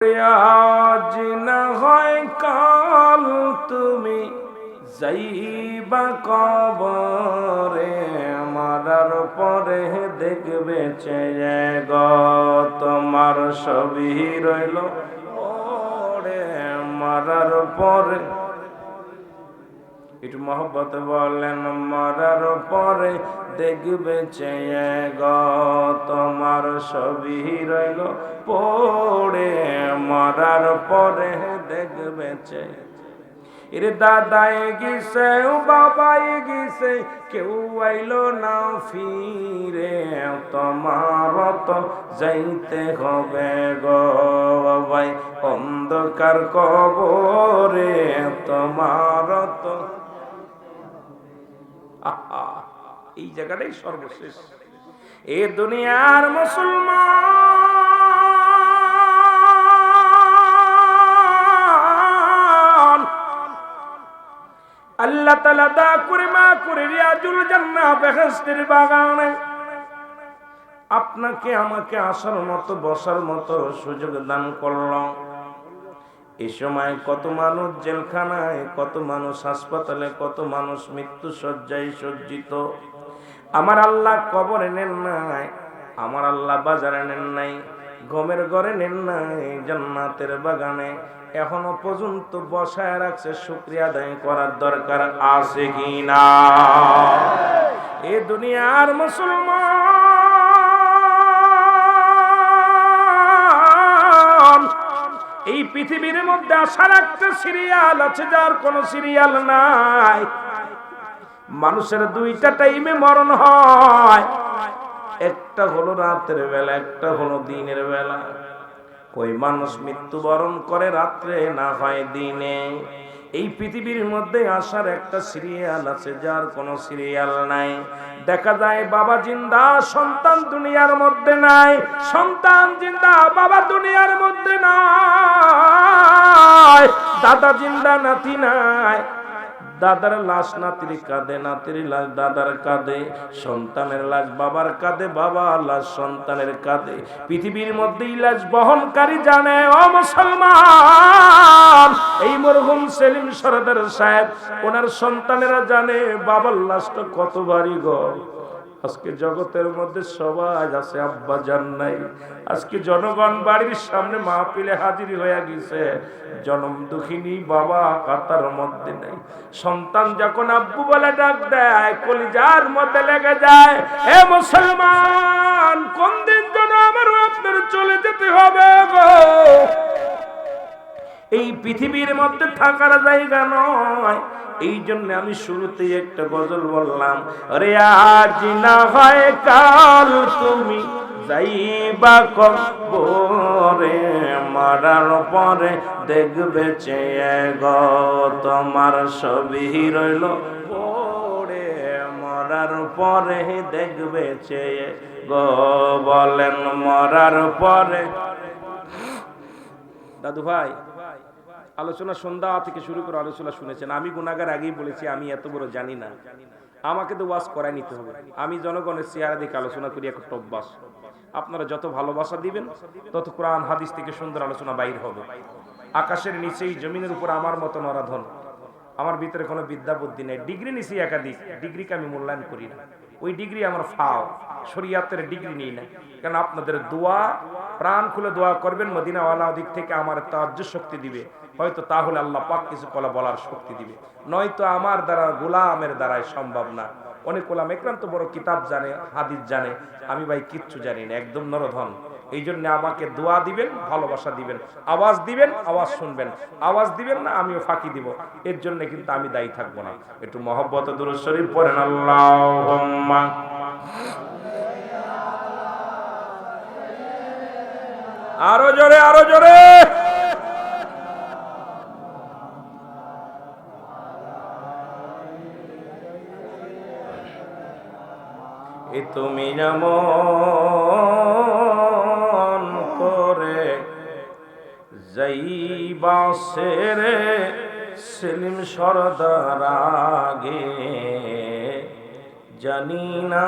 আজ না হয় কাল তুমি যাইবা কবরে, মরার পরে দেখবে চেয়ে গো তোমার ছবি রইল পরে মরার পরে। একটু মহব্বত বলেন, মরার পরে দেখবে চেয়ে গো তোমার ছবি রইল পড়ে, মরার পরে দেখবে চেয়ে। এরে দাদাই গিয়েছে বাবাই গিয়েছে, কেউ আইলো না ফিরে, তোমার তো যাইতে হবে গো ভাই অন্ধকার কবরে, তোমার তো। এই জায়গাটাই সর্বশেষ। এ দুনিয়ার মুসলমান আল্লাহ তাআলা দা করে মা করে রিয়াজুল জান্নাহ বেহেশতের বাগানে আপনাকে আমাকে আসার মতো বসার মতো সুযোগ দান করল। এই সময় কত মানুষ জেলখানায়, কত মানুষ হাসপাতালে, কত মানুষ মৃত্যু শয্যায় সজ্জিত। আমার আল্লাহ কবরে নেন নাই, আমার আল্লাহ বাজারে নেন নাই, ঘুমের ঘরে নেন নাই, জান্নাতের বাগানে এখনো পর্যন্ত বসায় রাখছে। শুকরিয়া আদায় করার দরকার আছে কি না? এ দুনিয়ার মুসলমান, এই পৃথিবীর মধ্যে আসার একটা সিরিয়াল আছে, যার কোনো সিরিয়াল নাই। মানুষের দুইটা টাইমে মরণ হয়, একটা হলো রাতের বেলা, একটা হলো দিনের বেলা। কই মানুষ মৃত্যুবরণ করে রাত্রে, না হয় দিনে। এই পৃথিবীর মধ্যে আসার একটা সিরিয়াল আছে, যার কোনো সিরিয়াল নাই। দেখা যায় বাবা জিন্দা, সন্তান দুনিয়ার মধ্যে নাই, সন্তান জিন্দা, বাবা দুনিয়ার মধ্যে নাই, দাদা জিন্দা, নাতি নাই। দাদার লাশ নাতির কাঁধে, নাতির লাশ দাদার কাঁধে, সন্তানের লাশ বাবার কাঁধে, বাবার লাশ সন্তানের কাঁধে। পৃথিবীর মধ্যেই লাশ বহনকারী জানে ও মুসলমান, এই মরহুম সেলিম সরদার সাহেব, ওনার সন্তানেরা জানে বাবার লাশটা কত ভারী গো। আজকে জগতের মধ্যে সবাই আছে, আব্বা জান নাই। আজকে জনগণ বাড়ির সামনে মাহফিলে হাজির হয়ে গেছে, জনম দুঃখিনী বাবা কাতার মধ্যে নেই। সন্তান যখন আব্বু বলে ডাক দেয়, কলিজার মধ্যে লেগে যায়। এ মুসলমান, কোন দিন যেন আমার আপনার চলে যেতে হবে গো। এই পৃথিবীর মধ্যে থাকার জায়গা নয়। এই জন্য আমি শুরুতেই একটা গজল বললাম, আরে আজ না হয় কাল তুমি যাইবা কবরে, মরার পরে দেখবে চেয়ে গো তোমার ছবি রইল পড়ে, মরার পরে দেখবে চেয়ে গো। বলেন মরার পরে। দাদু ভাই, আলোচনা সন্ধ্যা থেকে শুরু করে আলোচনা শুনেছেন। আমি গুনাহগার আগেই বলেছি, আমি এত বড় জানি না, আমাকে তো ওয়াজ করাই নিতে হবে। আমি জনগণের চেহারা দেখে আলোচনা করি, একটা অভ্যাস। আপনারা যত ভালোবাসা দিবেন, তত কোরআন হাদিস থেকে সুন্দর আলোচনা বাইর হবে। আকাশের নিচেই জমিনের উপর আমার মতো নরাধন, আমার ভিতরে কোনো বিদ্যা বুদ্ধি নেই। ডিগ্রি নিছি একাধিক, ডিগ্রিকে আমি মূল্যায়ন করি না। ওই ডিগ্রি আমার ফাও, শরীয়তের ডিগ্রি নেই না। কারণ আপনাদের দোয়া, প্রাণ খুলে দোয়া করবেন, মদিনাওয়ালা দিক থেকে আমার তাওয়াজ্জুহ শক্তি দিবে, হয়তো তাহলে আল্লাহ পাক কিছু বলার শক্তি দিবে, নয়তো আমার দ্বারা, গোলামের দ্বারাই সম্ভব না। অনেক গোলাম একরাম তো বড় কিতাব জানে, হাদিস জানে, আমি ভাই কিচ্ছু জানি না, একদম নরধন। এই জন্য আমাকে দোয়া দিবেন, ভালোবাসা দিবেন, আওয়াজ দিবেন, আওয়াজ শুনবেন, আওয়াজ দিবেন না আমিও ফাঁকি দিব, এর জন্য কিন্তু আমি দায়ী থাকবো না। একটু মহব্বত দুরূদ শরীফ পড়েন, আল্লাহুম্মা। আরো জোরে, আরো জোরে। এ তুমি যেমন করে যাইবা সেরে সেলিম সরদার আগে, জানি না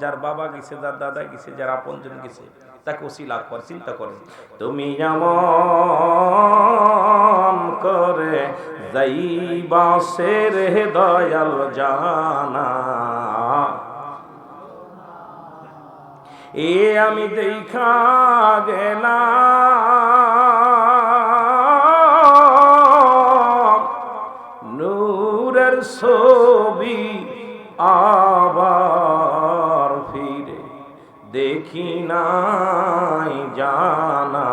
যার বাবা গেছে, যার দাদা গেছে, যার আপনজন গেছে, তাকে ওসিলা কর, চিন্তা করেন তুমি যেমন করে যাইবা সে রে দয়াল জানা, এ আমি দেখা গেলাম নূরের ছবি আবার ফিরে দেখি নাই জানা,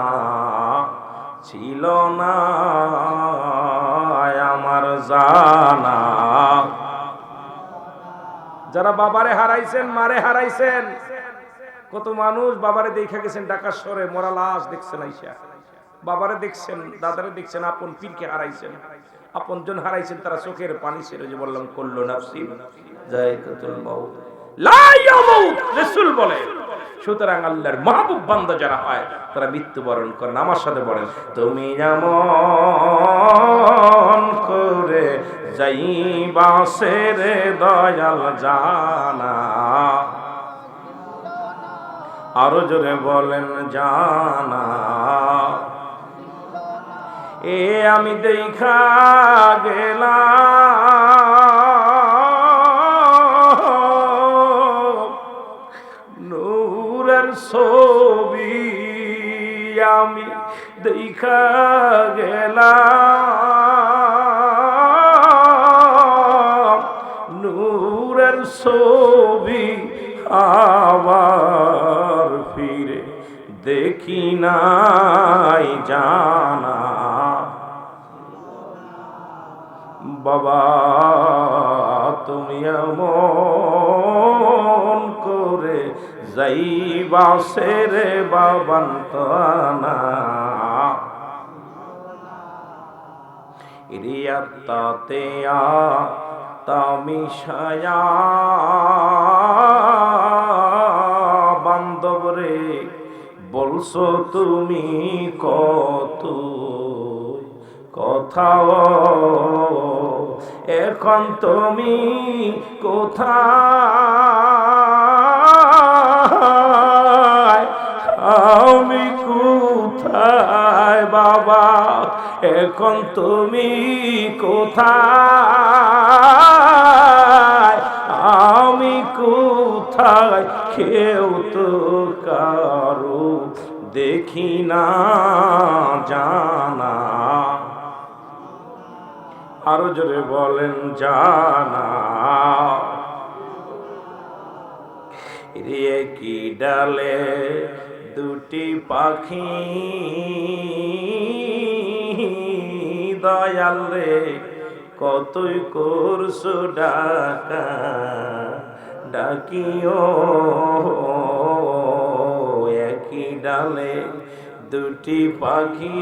ছিল না আমার জানা। যারা বাবারে হারাইছেন, মারে হারাইছেন, কত মানুষ বাবারে দেখা গেছেন ঢাকার শহরে, মরা লাশ দেখছেন আইসা, বাবারে দেখছেন, দাদারে দেখছেন, আপন পীরকে হারাইছেন, আপন জন হারাইছেন, তারা চোখের পানি ছেড়ে যে বললাম কুল্লু নাফসি যায়কাতুল মাউত লা ইয়ামুত, রাসূল বলে। সুতরাং আল্লাহর মাহবুব বান্দা যারা হয় তারা মৃত্যুবরণ করেন। আমার সাথে বলেন তুমি যেমন করে যাইবা সে রে দয়াল জানা, আরো জোরে বলেন জানা, এ আমি দেখা গেলাম নূরের ছবি, আমি দেখা গেলাম নূরের ছবি আবার ফিরে দেখি নাই জানা। বাবা তুমি এমন করে যাইবা সে রে বাবান্তানা, রিয়াতে তামিশায়া বান্ধব রে বলছো তুমি কত কথাও, এখন তুমি কোথায়, আমি কোথায় বাবা, এখন তুমি কোথায়, আমি কোথায়, কেউ তো কারো দেখি না জানা, আরো জোরে বলেন জানা। রে কি ডালে দুটি পাখি দয়াল রে কতই করছো ডাকা ডাকিও, একই ডালে দুটি পাখি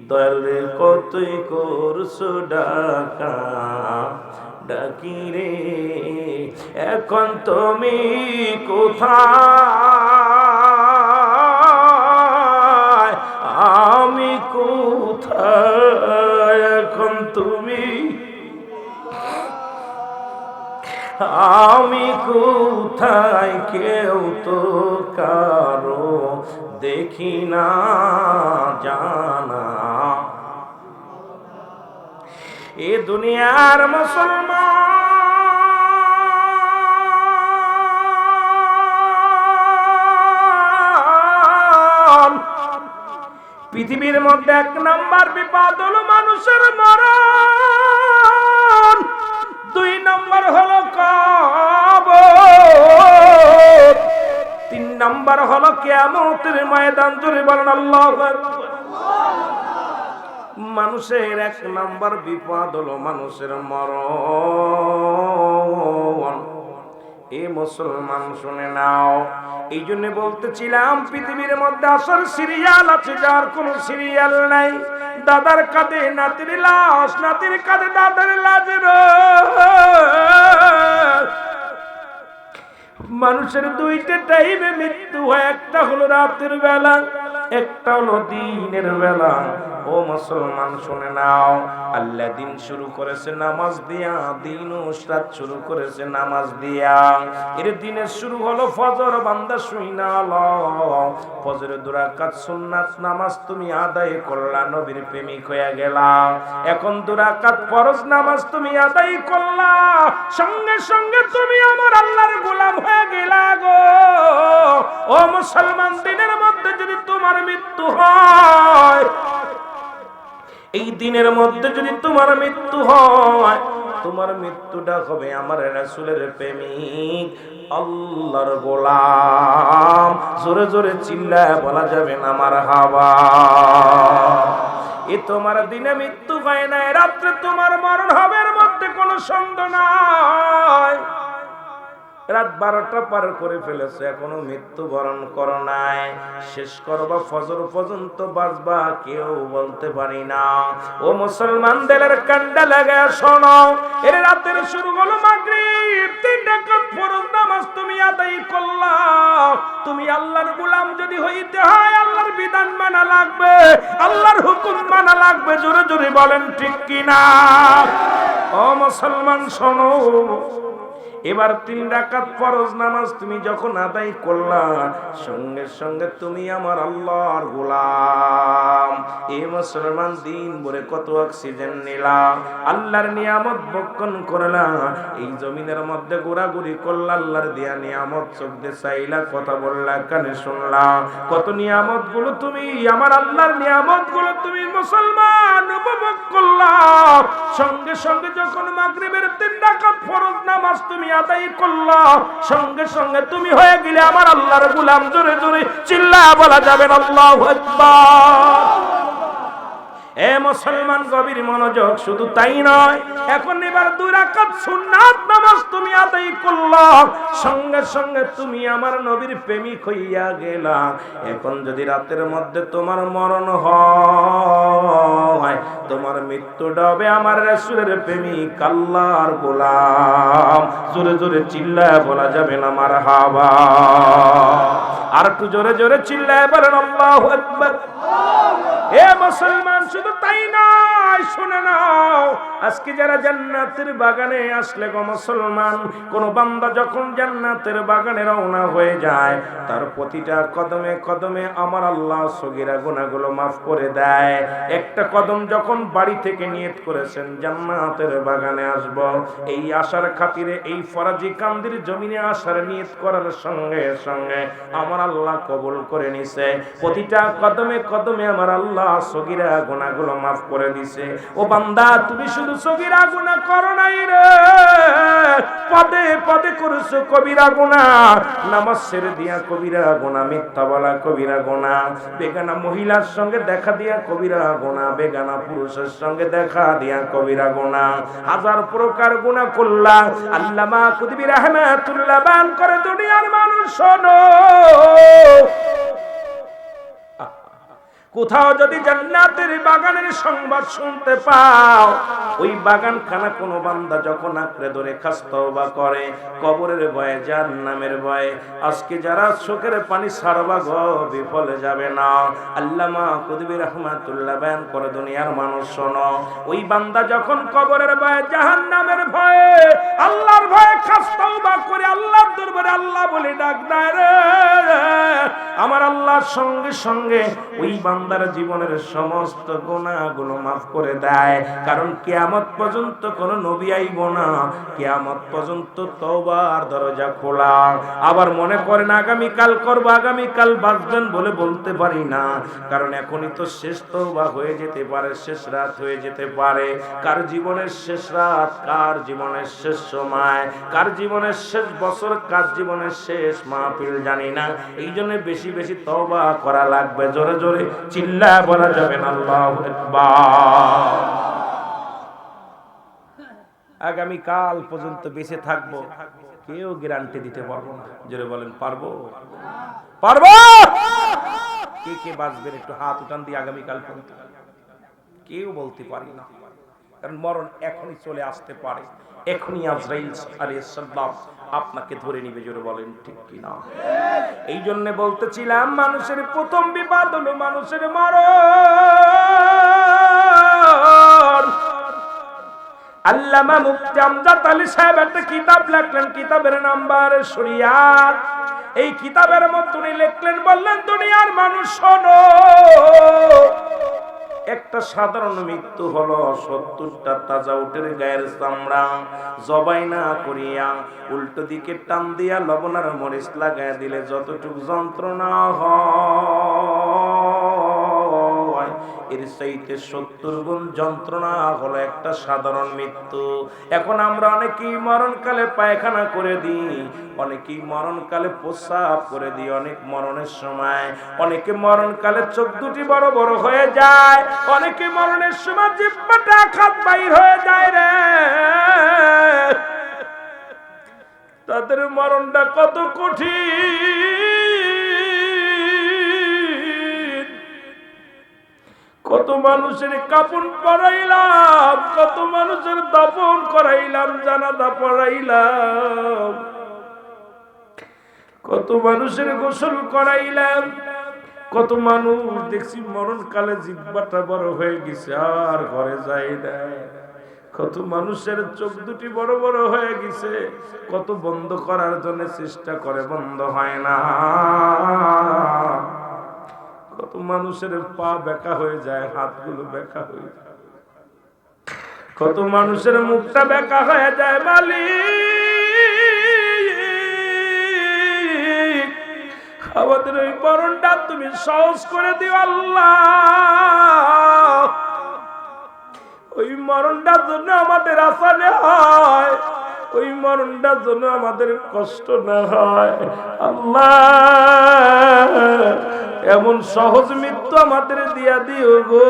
দয়াল রে কতই করছো ডাকা ডাকি রে, এখন তুমি কোথায়, আমি কোথায়, এখন তুমি আমি কোথায়, কেউ তো কারো দেখি না জানা। এ দুনিয়ার মুসলমান, পৃথিবীর মধ্যে এক নাম্বার বিপদ হলো মানুষের মরণ, দুই নাম্বার হলো কবর, তিন নাম্বার হলো কিয়ামতের ময়দান। জোরে বলেন আল্লাহু আকবার। মানুষের এক নাম্বার বিপদ হলো মানুষের মরণ। এ মুসলমান শুনে নাও, এই জন্য বলতেছিলাম পৃথিবীর মধ্যে আসল সিরিয়াল আছে যার কোনো সিরিয়াল নাই। দাদার কাঁধে নাতির লাশ, নাতির কাঁধে দাদার লাশের। মানুষের দুইটা টাইমে মৃত্যু হয়, একটা হলো রাতের বেলা, একটা হলো দিনের বেলা। ও মুসলমান শুনে নাও, আল্লাহ দিন শুরু করেছে নামাজ দিয়া, দিন ও রাত শুরু করেছে নামাজ দিয়া। এর দিনের শুরু হলো ফজর, বান্দা শুই না ফজরের 2 রাকাত সুন্নাত নামাজ তুমি আদায় করলা, নবীর প্রেমিক হয়ে গেলা। এখন 2 রাকাত ফরজ নামাজ তুমি আদায় করলা, সঙ্গে সঙ্গে তুমি আমার আল্লাহর গোলাম হয়ে গেলা গো। ও মুসলমান, দিনের মধ্যে যদি তোমার মৃত্যু হয়, এই দিনের মধ্যে যদি তোমার মৃত্যু হয়, তোমার মৃত্যুটা হবে আমার রাসূলের প্রেমিক, আল্লাহর গোলাম। জোরে জোরে চিল্লায় বলা যাবে না মারহাবা। এ তোমার দিনে মৃত্যু হয় না, রাত্রে তোমার মরণ হবে, এর মধ্যে কোনো সন্দেহ নাই। রাত 12টা পার করে ফেলেছে, এখনো মৃত্যুবরণ করো নাই। শেষ করবা ফজর পর্যন্ত বাঁচবা কেউ বলতে পারি না। ও মুসলমান, দিলের কান্ডা লাগায় শোনো, এর রাতের শুরু হলো মাগরিব, 3 রাকাত ফরজ নামাজ তুমি আদায় করলা। তুমি আল্লাহর গোলাম যদি হইতে হয়, আল্লাহর বিধান মানা লাগবে, আল্লাহর হুকুম মানা লাগবে। জোরে জোরে বলেন ঠিক কিনা? ও মুসলমান শোনো, এবার 3 রাকাত ফরজ নামাজ তুমি যখন আদায় করলা, সঙ্গে সঙ্গে তুমি আমার আল্লাহর গোলাম। এই মুসলমান, দিন ভরে কত অক্সিজেন নিলা, আল্লাহর নিয়ামত ভক্ষণ করলা, এই জমিনের মধ্যে ঘোরাঘুরি করলা, আল্লাহর দেয়া নিয়ামত চোখ দিয়ে চাইলা, কথা বললা, কানে শুনলা, কত নিয়ামত গুলো তুমি, আমার আল্লাহর নিয়ামত গুলো তুমি মুসলমান উপভোগ করলা। সঙ্গে সঙ্গে যখন মাগরিবের 3 রাকাত ফরজ নামাজ তুমি আদায় করলা, সঙ্গে সঙ্গে তুমি হয়ে গেলে আমার আল্লাহর গোলাম। জোরে জোরে চিল্লায়া বলা যাবে না আল্লাহু আকবার। এ মুসলমান, গভীর মনোযোগ। শুধু তাই নয়, এখন এবার 2 রাকাত সুন্নাত নামাজ তুমি আদায় করলা, সঙ্গে সঙ্গে তুমি আমার নবীর প্রেমিক হইয়া গেলা। এখন যদি রাতের মধ্যে তোমার মরণ হয়, তোমার মৃত্যুটা হবে আমার রাসূলের প্রেমিক, আল্লাহর গোলাম। জোরে জোরে চিল্লায় বলা যাবে না মারহাবা। আর একটু জোরে জোরে চিল্লায় বলেন আল্লাহু আকবার। এ মুসলমান, শুধু তাই নয়, শুনে নাও, আজকে যারা জান্নাতের বাগানে আসলে গো মুসলমান, কোন বান্দা যখন জান্নাতের বাগানে রওনা হয়ে যায়, তার প্রতিটা কদমে কদমে আমার আল্লাহ সগীরা গুনাহগুলো মাফ করে দেয়। একটা কদম যখন বাড়ি থেকে নিয়ত করেছেন জান্নাতের বাগানে আসব, এই আশার খাতিরে এই ফরাজি কান্দির জমিনে আসার নিয়ত করার সঙ্গে সঙ্গে আমার আল্লাহ কবুল করে নিছে। প্রতিটা কদমে কদমে আমার আল্লাহ সগীরা গুনাহগুলো মাফ করে দিছে। ও বান্দা, তুমি শুধু সগীরা গুনাহ করো নাই রে, পদে পদে করেছো কবিরা গুনাহ। নামাজ ছেড়ে দিয়া কবিরা গুনাহ, মিথ্যা বলা কবিরা গুনাহ, বেগানা মহিলার সঙ্গে দেখা দিয়া কবিরা গুনাহ, বেগানা পুরুষের সঙ্গে দেখা দিয়া কবিরা গুনাহ, হাজার প্রকার গুনাহ করলা। আল্লামা কুতুবী রাহমাতুল্লাহ বান করে, দুনিয়ার মানুষ শোনো, কোথাও যদি জান্নাতের বাগানের সংবাদ শুনতে পাও, ওই বাগানখানা কোনো বান্দা যখন আঁকড়ে ধরে খাস তওবা করে, কবরের ভয়ে, জাহান্নামের ভয়ে, আজকে যারা চোখের পানি ছাড়বা গো, বিফলে যাবে না। আল্লামা কুতুবী রাহমাতুল্লাহ বয়ান করে, দুনিয়ার মানুষ শোনো, ওই বান্দা যখন কবরের ভয়ে, জাহান্নামের ভয়ে, আল্লাহর ভয়ে খাস তওবা করে আল্লাহর দরবারে আল্লাহ বলে ডাক দেয় রে, আমার আল্লাহর সঙ্গে সঙ্গে ওই বান্দার জীবনের সমস্ত গুনাহগুলো মাফ করে দেয়। কারণ কিয়ামত পর্যন্ত কোন নবী আইব না, কিয়ামত পর্যন্ত তওবার দরজা খোলা। আবার মনে করেন আগামী কাল করব, আগামী কাল বাঁচবেন বলে বলতে পারি না, কারণ এখনই তো শেষ তওবা হয়ে যেতে পারে, শেষ রাত হয়ে যেতে পারে। কার জীবনের শেষ রাত, কার জীবনের শেষ সময়, কার জীবনের শেষ বছর, কার জীবনের শেষ মাহফিল জানি না। এই জন্য বেশি বেশি তওবা করা লাগবে। জোরে জোরে চিল্লায় বলা যাবে না আল্লাহু আকবার। আগামী কাল পর্যন্ত বেঁচে থাকবো, কেউ গ্যারান্টি দিতে পারবো না। জোরে বলেন পারবো? পারবো? কে কে বাঁচবেন একটু হাত উঠান দিয়ে আগামী কাল পর্যন্ত? কেউ বলতে পারি না, কারণ মরণ এখনই চলে আসতে পারে, এখনই আজরাইল আলাইহিস সালাম আপনাকে ধরে নিবে। জোরে বলেন ঠিক কি না? এই জন্য বলতেছিলাম, মানুষের প্রথম বিপদ হলো মানুষের মরণ। আল্লামা মুফতি আমজাদ আলী সাহেব একটা কিতাব লিখলেন, কিতাবের নাম্বার শরিয়াত। এই কিতাবের মধ্যে উনি লিখলেন, বললেন দুনিয়ার মানুষ শোনো, একটা সাধারণ মৃত্যু হলো 70টা তাজা উটের গায়ের চামড়া জবাই না করিয়া উল্টো দিকে টান দিয়া লবণ আর মরিচ লাগায় দিলে যতটুকু যন্ত্রণা হয় এর চাইতে 70 গুণ যন্ত্রণা হলো একটা সাধারণ মৃত্যু। এখন আমরা অনেকেই মরণকালে পায়খানা করে দিই, অনেকেই মরণকালে প্রস্রাব করে দিই, অনেক মরণের সময় অনেকে মরণকালে চোখ দুটি বড় বড় হয়ে যায়, অনেকে মরণের সময় জিহ্বাটা আঘাত বাইর হয়ে যায় রে। তাদের মরণটা কত কঠিন, কত মানুষের কাপন পরাইলাম, কত মানুষের দাফন করাইলাম, জানাজা পড়াইলাম, কত মানুষের গোসল করাইলাম, কত মানুষ দেখছি মরণকালে জিহ্বাটা বড় হয়ে গেছে আর ঘরে যায় না, কত মানুষের চোখ দুটি বড় বড় হয়ে গেছে, কত বন্ধ করার জন্য চেষ্টা করে বন্ধ হয় না, কত মানুষের পা বেঁকা হয়ে যায়, হাতগুলো বেঁকা হয়ে যায়, কত মানুষের মুখটা বেঁকা হয়ে যায়। মালিক আমাদের ওই মরণটা তুমি সহজ করে দিও আল্লাহ, ওই মরণটার জন্য আমাদের আসানে হয়, ওই মরণটার জন্য আমাদের কষ্ট না হয় আল্লাহ। এমন সহজ মৃত্যু আমাদের দিয়া দিও গো,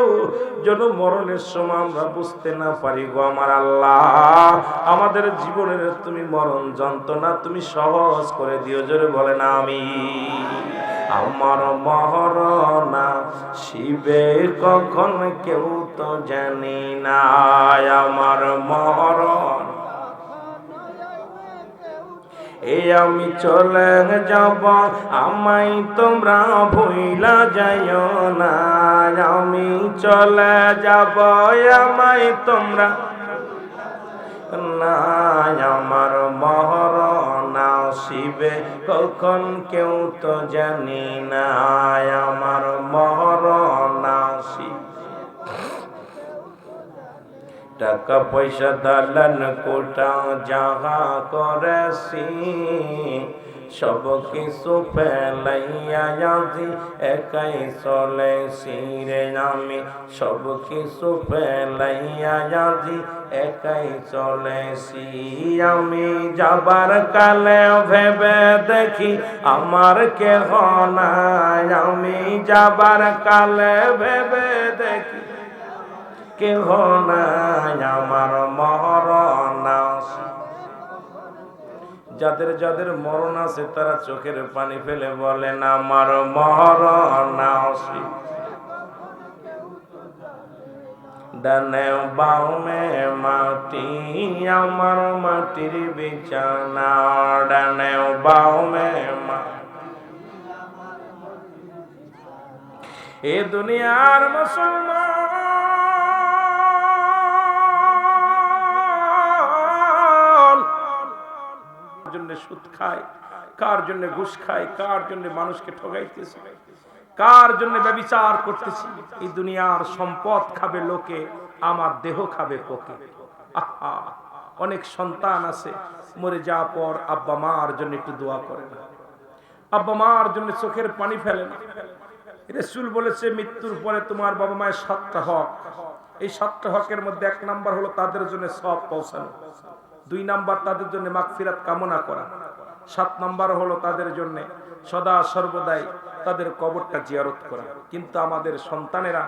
যেন মরণের সময় আমরা বুঝতে না পারি গো আমার আল্লাহ। আমাদের জীবনের তুমি মরণ যন্ত্রণা তুমি সহজ করে দিও, জোরে বলেন আমিন। আমার মরণা শিবে কখন কেউ তো জানি না, আমার মরণ এই আমি চলে যাব, আমায় তোমরা ভুইলা যাইও না, আমি চলে যাব, আমায় তোমরা না, আমার মরণ আসিবে কখন কেউ তো জানি না, আমার মরণ আসিবে। টাকা পয়সা দালান কোটা যাহা করেছি সব কিছু ফেলাইয়া আজি একাই চলেছি রে, আমি সব কিছু ফেলাইয়া আজি একাই চলেছি। আমি যাবার কালে ভেবে দেখি আমার কেহ নাই, আমি যাবার কালে ভেবে দেখি কেহ নাই, আমার মরণ আছে। যাদের যাদের মরণ আছে তারা চোখের পানি ফেলে বলেন আমার মরণ আছে। ডানে বামে মাটি আমার মাটির বিছানা, ডানে বামে এ দুনিয়ার মুসলমান জন্য সুদ খায়, কার জন্য ঘুষ খায়, কার জন্য মানুষকে ঠকাইতেছে, কার জন্য ব্যভিচার করতেছি। এই দুনিয়ার সম্পদ খাবে লোকে, আমার দেহ খাবে পোকে। আহা, অনেক সন্তান আছে মরে যাওয়ার পর আব্বা মার জন্য একটু দোয়া করে না, আব্বা মার জন্য চোখের পানি ফেলে না। রাসূল বলেছে মৃত্যুর পরে তোমার বাবা মায়ের 7টা হক, এই 7টা হকের মধ্যে 1 নাম্বার হলো তাদের জন্য সওয়াব পৌঁছানো, 2 নাম্বার তাদের জন্য মাগফিরাত কামনা করা, 7 নাম্বার হলো তাদের জন্য সদা সর্বদাই তাদের কবরটা জিয়ারত করা। কিন্তু আমাদের সন্তানেরা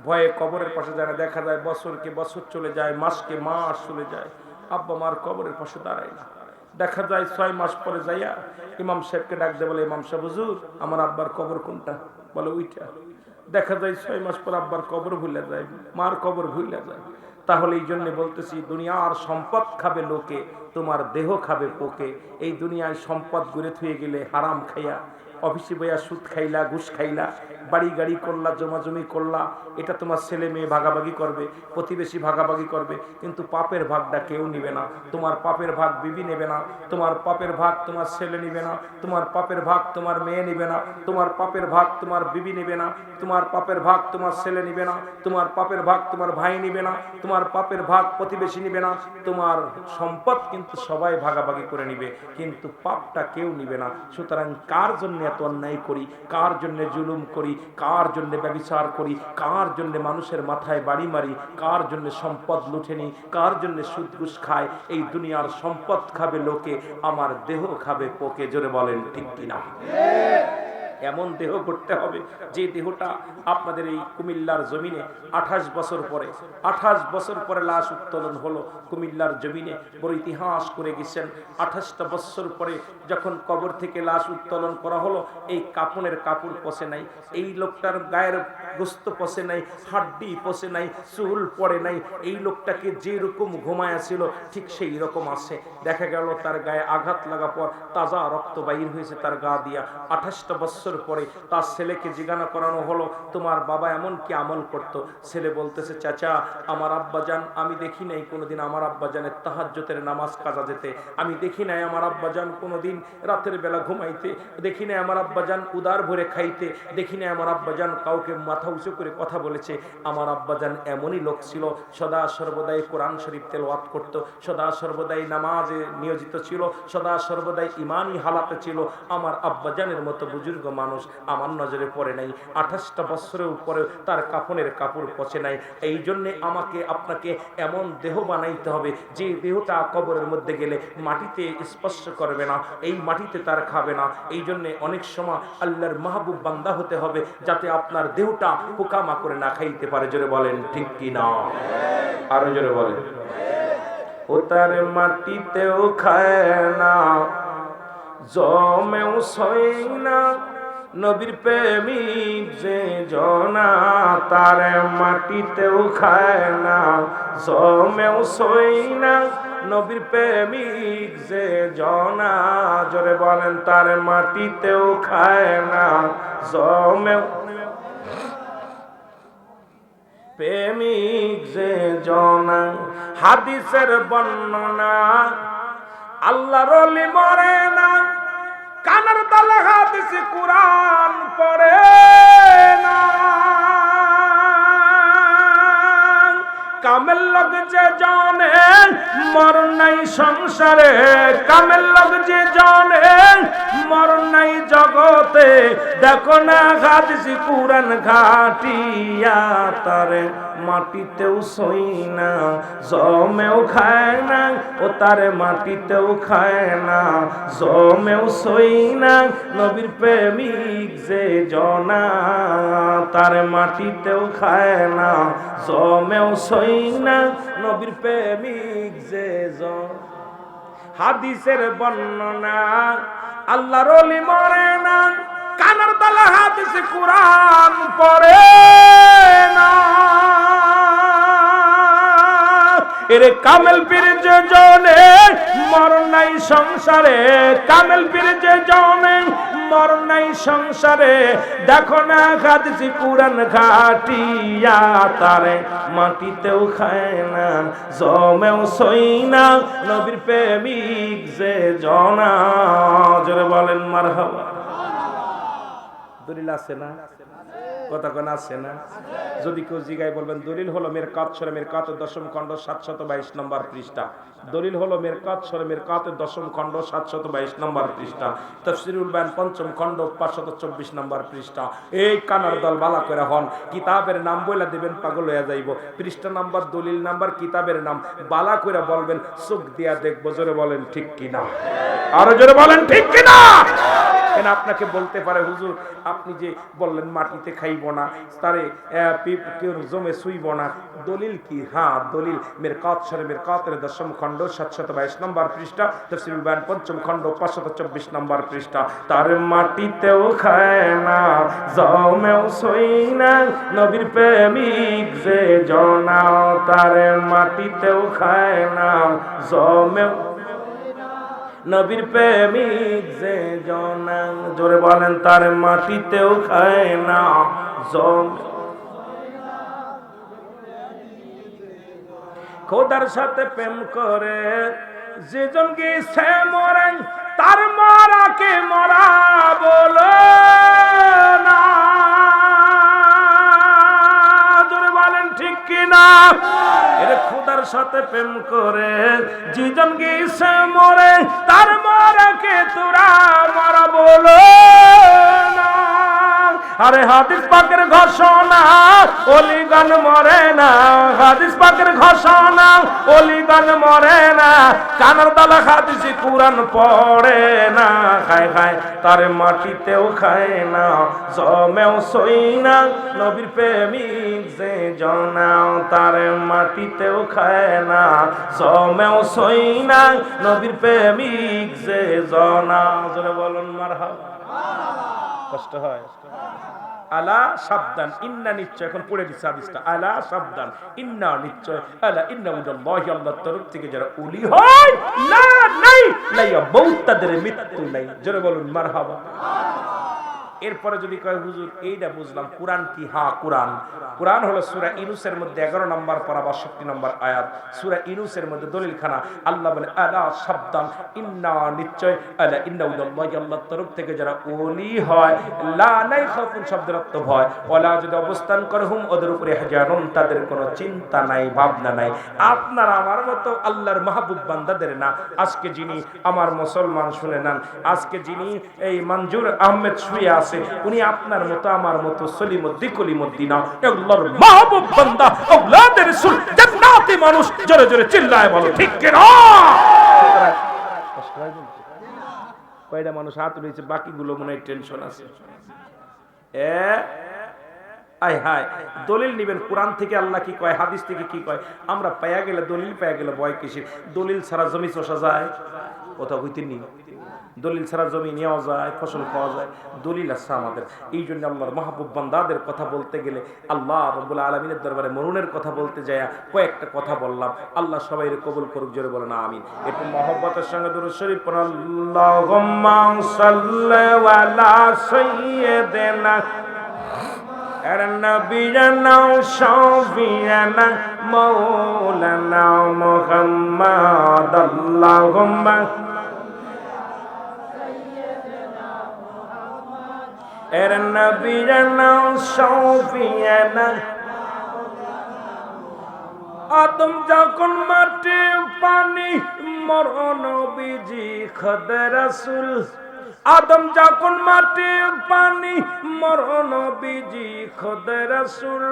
ভয়ে কবরের পাশে যায় না, দেখা যায় বছরকে বছর চলে যায়, মাসকে মাস চলে যায়, আব্বা মার কবরের পাশে দাঁড়ায় না। দেখা যায় 6 মাস পরে যাইয়া ইমাম সাহেবকে ডাক দেয়, বলে ইমাম সাহেব হুজুর আমার আব্বার কবর কোনটা, বলে ওইটা। দেখা যায় 6 মাস পর আব্বার কবর ভুলে যায়, মার কবর ভুলে যায়। তাহলে এই জন্য বলতেছি দুনিয়ার সম্পদ খাবে লোকে, তোমার দেহ খাবে পোকে। এই দুনিয়ায় সম্পদ গড়ে থুয়ে গেলে হারাম খাইয়া, অফিসে বইয়া সুদ খাইলা, ঘুষ খাইলা, বাড়ি গাড়ি করলা, জমাজমি করলা, এটা তোমার ছেলে মেয়ে ভাগাভাগি করবে, প্রতিবেশী ভাগাভাগি করবে, কিন্তু পাপের ভাগটা কেউ নিবে না। তোমার পাপের ভাগ বিবি নেবে না, তোমার পাপের ভাগ তোমার ছেলে নিবে না, তোমার পাপের ভাগ তোমার মেয়ে নিবে না, তোমার পাপের ভাগ তোমার বিবি নেবে না, তোমার পাপের ভাগ তোমার ছেলে নিবে না, তোমার পাপের ভাগ তোমার ভাই নিবে না, তোমার পাপের ভাগ প্রতিবেশী নিবে না। তোমার সম্পদ কিন্তু সবাই ভাগাভাগি করে নিবে, কিন্তু পাপটা কেউ নিবে না। সুতরাং কার জন্য এত অন্যায় করি, কার জন্য জুলুম করি, কার জন্য ব্যভিচার করি, কার জন্য মানুষের মাথায় বাড়ি মারি, কার জন্য সম্পদ লুটে নিই, কার জন্য সুদ ঘুষ খায়? এই দুনিয়ার সম্পদ খাবে লোকে, আমার দেহ খাবে পোকে। জোরে বলেন ঠিক কিনা? এমন দেহ করতে হবে যে দেহটা আপনাদের এই কুমিল্লার জমিনে 28 বছর পরে, 28 বছর পরে লাশ উত্তোলন হলো কুমিল্লার জমিনে, বড় ইতিহাস করে গেছেন। 28টা বছর পরে যখন কবর থেকে লাশ উত্তোলন করা হলো, এই কাপনের কাপড় পচে নাই, এই লোকটার গায়ের গোস্ত পচে নাই, হাড্ডি পচে নাই, চুল পড়ে নাই, এই লোকটাকে যে রকম ঘুমায়া ছিল ঠিক সেই রকম আছে। দেখা গেল তার গায়ে আঘাত লাগা পর তাজা রক্ত বাইর হয়েছে তার গা দিয়া। 28টা বছর পরে তার ছেলেকে জিজ্ঞাসা করানো হলো, তোমার বাবা এমন কি আমল করত? ছেলে বলতেছে, চাচা আমার আব্বাজান, আমি দেখি নাই কোনোদিন আমার আব্বাজানের তাহাজ্জুদের নামাজ কাজা যেতে, আমি দেখি নাই আমার আব্বাজান কোনোদিন রাতের বেলা ঘুমাইতে, দেখি নাই আমার আব্বাজান উদার ভরে খাইতে, দেখি নাই আমার আব্বাজান কাউকে মাথা উঁচু করে কথা বলেছে। আমার আব্বাজান এমনই লোক ছিল, সদা সর্বদাই কোরআন শরীফ তেলাওয়াত করত, সদা সর্বদাই নামাজে নিয়োজিত ছিল, সদা সর্বদাই ইমানি হালাতে ছিল। আমার আব্বাজানের মতো বুজুর্গ মানুষ আমার নজরে পড়ে নাই। 28টা বছরের উপরে তার কাফনের কাপড় পচে নাই। এই জন্যে আমাকে আপনাকে এমন দেহ বানাইতে হবে যে দেহটা কবরের মধ্যে গেলে মাটিতে স্পর্শ করবে না, এই মাটিতে তার খাবে না। এই জন্যে অনেক সময় আল্লাহর মাহবুব বান্দা হতে হবে যাতে আপনার দেহটা পোকামাকড়ে না খাইতে পারে। জোরে বলেন ঠিক কি না? আরো জোরে বলেন। ও তার মাটিতেও খায় না, জমেও সই না, নবীর প্রেমিক যে জনা, তার মাটিতেও খায় না, জমেও সই না, নবীর প্রেমিক যে জনা। জোরে বলেন, তার মাটিতেও খায় না, জমেও প্রেমিক যে জনা। হাদিসের বর্ণনা, আল্লাহর ওলি মরে না, কানের তলে হাদিস কুরআন পড়ে না। কামেল লোক যে জানে মর নাই সংসারে, কামেল লোক যে জানে মর নাই জগতে, দেখো না হাদিস কুরআন ঘাটিয়া, তারে মাটিতেও সই না, জমেও খায় না, ও তার মাটিতেও খায় না, জমেও সই না, নবীর প্রেমিক যে জনা, তার মাটিতেও খায় না, জমেও সই না, নবীর প্রেমিক যে জন। হাদিসের বর্ণনা, আল্লাহর ওলি মরে না, কানের তলে হাদিস কুরআন পড়ে না। এরে কামেল পীর যে জনে মর নাই সংসারে, কামেল পীর যে জনে মর নাই সংসারে, দেখো না হাদিস কুরআন ঘাটিয়া, তারে মাটিতেও খায় না, জমেও সই না, নবীর প্রেমিক যে জনা। জোরে বলেন মারহাবা। দলিল আছে না? কথা কোন আছে না? যদি কেউ জিগায় বলবেন দলিল হলো মেরকাত সূরা মেরকাতের 10ম খণ্ড 722 নম্বর পৃষ্ঠা। দলিল হলো মেরকাত সূরা মেরকাতের 10ম খণ্ড 722 নম্বর পৃষ্ঠা। তাফসীরুল বায়ান 5ম খণ্ড 524 নম্বর পৃষ্ঠা। এই কানার দল বালা করে হন, কিতাবের নাম বইলা দিবেন পাগল হয়ে যাইব। পৃষ্ঠা নাম্বার, দলিল নাম্বার, কিতাবের নাম বালা করে বলবেন, চোখ দিয়া দেখবো। জোরে বলেন ঠিক কিনা? আরো জোরে বলেন ঠিক কিনা? আপনাকে বলতে পারে, হুজুর আপনি যে বললেন মাটিতে খাইব না, তারে কেউ জমে শুইব না, দলিল কি? হ্যাঁ দলিল মেরকাত সূরা মেরকাতের 10ম খণ্ড 722 নম্বর পৃষ্ঠা, তাফসীরুল বায়ান 5ম খণ্ড 524 নম্বর পৃষ্ঠা। তার মাটিতেও খায় না, জমেও সই না, নবীর প্রেমিক যে জনা, তার মাটিতেও খায় না, জমেও নবীর প্রেমিক যে জনা, জোরে বলেন তার মাটিতেও খায় না জম। খোদার সাথে প্রেম করে যেজন গেছে মরে, তার মরাকে মরা বলো না। জোরে বলেন ঠিক কিনা? এর খোদার সাথে প্রেম করে যেজন গেছে মরে, তার মরাকে তোরা মরা বলো না। আরে হাদিস পাকের ঘোষণা, ওলিগণ মরে না। হাদিস পাকের ঘোষণা, ওলিগণ মরে না। কানার দালা হাদিসি কুরআন পড়ে না। খায় খায় তার মাটিতেও খায় না, জমেও সই না। নবীর প্রেমিক যে জনা, তার মাটিতেও খায় না, জমেও সই না। নবীর প্রেমিক যে জনা। জোরে বলুন মারহাবা। কষ্ট হয়? আলা সাবধান, ইন্না নিশ্চয়। এখন পড়ে দিচ্ছে হাদিসটা। আলা সাবধান, ইন্না নিশ্চয়। আলা ইন্না উদাল্লাহি, আল্লাহর তরফ থেকে যারা ওলি হয়, লা নাই লাইয়া মউত, তাদের মৃত্যু নাই। জোরে বলুন মারহাবা। এরপরে যদি কয় হুজুর এইটা বুঝলাম, কোরআন কি? হ্যাঁ কোরআন। কোরআন হলো সূরা ইউনূসের মধ্যে 11 নম্বর পারা 62 নম্বর আয়াত। সূরা ইউনূসের মধ্যে দলিল খানা। আল্লাহ বলে আলা সাবধান, ইন্না নিশ্চয়, আলা ইন্না উদাল্লাহি, আল্লাহর তরফ থেকে যারা ওলি হয়, লা নাই খাউফুন শব্দের অর্থ ভয়, ওয়ালা যদি অবস্থান করে হুম ওদের উপরে হাজারুন, তাদের কোনো চিন্তা নাই, ভাবনা নাই। আপনার আমার মতো আল্লাহর মাহবুব বান্দাদের না। আজকে যিনি আমার মুসলমান শুনে নেন, আজকে যিনি এই মঞ্জুর আহমেদ শুয়ে আছে, উনি আপনার মতো আমার মতো সলিমুদ্দিন কলিমুদ্দিনা, আল্লাহর মাহবুব বান্দা, আওলাদের রাসূল, জান্নাতি মানুষ। জোরে জোরে চিল্লায় বলো ঠিক কি না? কষ্ট হয় বলতে? কয়টা মানুষ হাত উঠেছে, বাকিগুলো মনে হয় টেনশন আছে। আয় হায়, দলিল নিবেন কোরআন থেকে আল্লাহ কি কয়, হাদিস থেকে কি কয়। আমরা পায়া গেলে দলিল পায়া গেলে ভয় কিসের? দলিল ছাড়া জমি চষা যায়? কোথাও হইতে নি। দলিল ছাড়া জমি নেওয়া যায়, ফসল পাওয়া যায়। দলিল আছে আমাদের। এই জন্য আল্লাহর মাহবুব বান্দাদের কথা বলতে গেলে, আল্লাহ রাব্বুল আলামিনের দরবারে মরুনের কথা বলতে যায় কয়েকটা কথা বললাম। আল্লাহ সবাই কবুল করুক, জোরে বলেন আমিন। একটু মহব্বতের সঙ্গে দুরূদ শরীফ পড়ুন। আল্লাহুম্মা সাল্লি আলা সাইয়্যিদিনা নবিয়ানা শাফিয়ানা মাওলানা মুহাম্মদ। আল্লাহুম্মা নবিয়ানা শাফিয়ানা। আদম যখন মাটি পানি, মর নবীজি খোদা রাসূল। আদম যখন মাটি পানি, মর নবীজি খোদা রাসূল।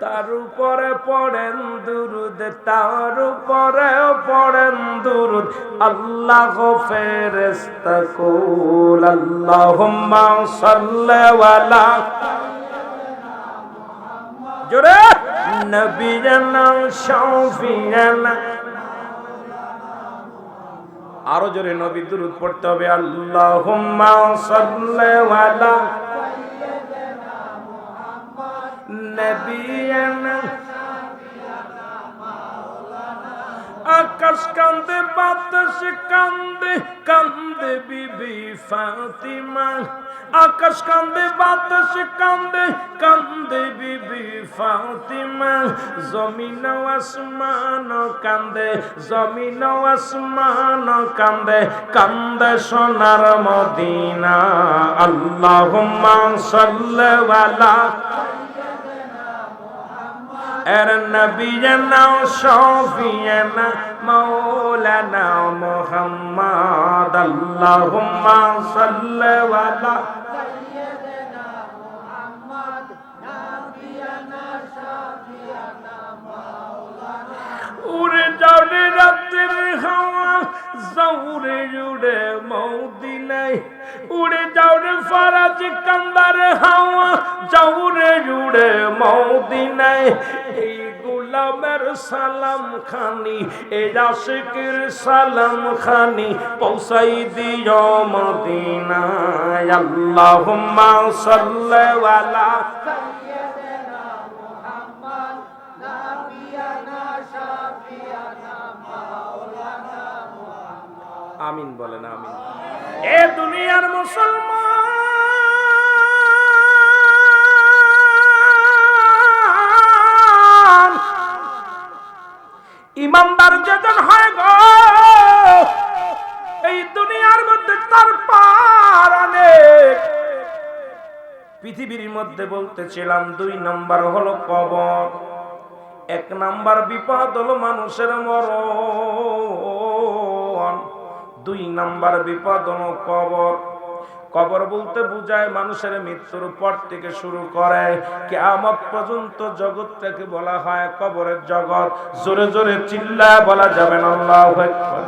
তার উপরে পড়েন দুরূদ, তার উপরে পড়েন দুরূদ। আল্লাহ ফেরেশতা কুল আল্লাহুম্মা সাল্লি আলা জোরে নবিয়ানা শাফিয়ানা। আরো জোরে নবী দুরূদ পড়তে হবে। আল্লাহুম্মা সাল্লি আলা নবিয়ানা। আকাশ কান্দে, বাতাস কান্দে, কান্দে বিবি ফাতিমা। আকাশ কান্দে, বাতাস কান্দে, কান্দে বিবি ফাতিমা। জমিন আসমান কান্দে, জমিন আসমান কান্দে, কান্দে সোনার মদিনা। আল্লাহুম্মা সাল্লি আলা নবিয়ানা শাফিয়ানা মাওলানা মুহাম্মদ। আল্লাহুম্মা সাল্লি আলা সাইয়্যিদিনা মুহাম্মদ নবিয়ানা শাফিয়ানা মাওলানা। উড়ে যাও রে রাতের হাওয়া, জৌরে উড়ে মদিনায়। উড়ে যাও রে ফরাজ কান্দার হাওয়া, জৌরে উড়ে মদিনায়। এই গোলামের সালাম খানি, এই আশিকের সালাম খানি পৌঁছাই দিও মদিনায়। আল্লাহুম্মা সাল্লি আলা সাইয়্যিদিনা মুহাম্মদ নবিয়ানা শাফিয়ানা মাওলানা মুহাম্মদ। আমিন বলেন আমিন। এ দুনিয়ার মুসলমান ইমানদার যেজন হয় গো, এই দুনিয়ার মধ্যে তার পার অনেক। পৃথিবীর মধ্যে বলতেছিলাম 2 নাম্বার হলো কবর, 1 নাম্বার বিপদ হলো মানুষের মরণ, 2 নাম্বার বিপদ হলো কবর। কবর বলতে বুঝায় মানুষের মৃত্যুর পর থেকে শুরু করে কিয়ামত পর্যন্ত জগৎটাকে বলা হয় কবরের জগৎ। জোরে জোরে চিল্লায় বলা যাবে না আল্লাহু আকবার।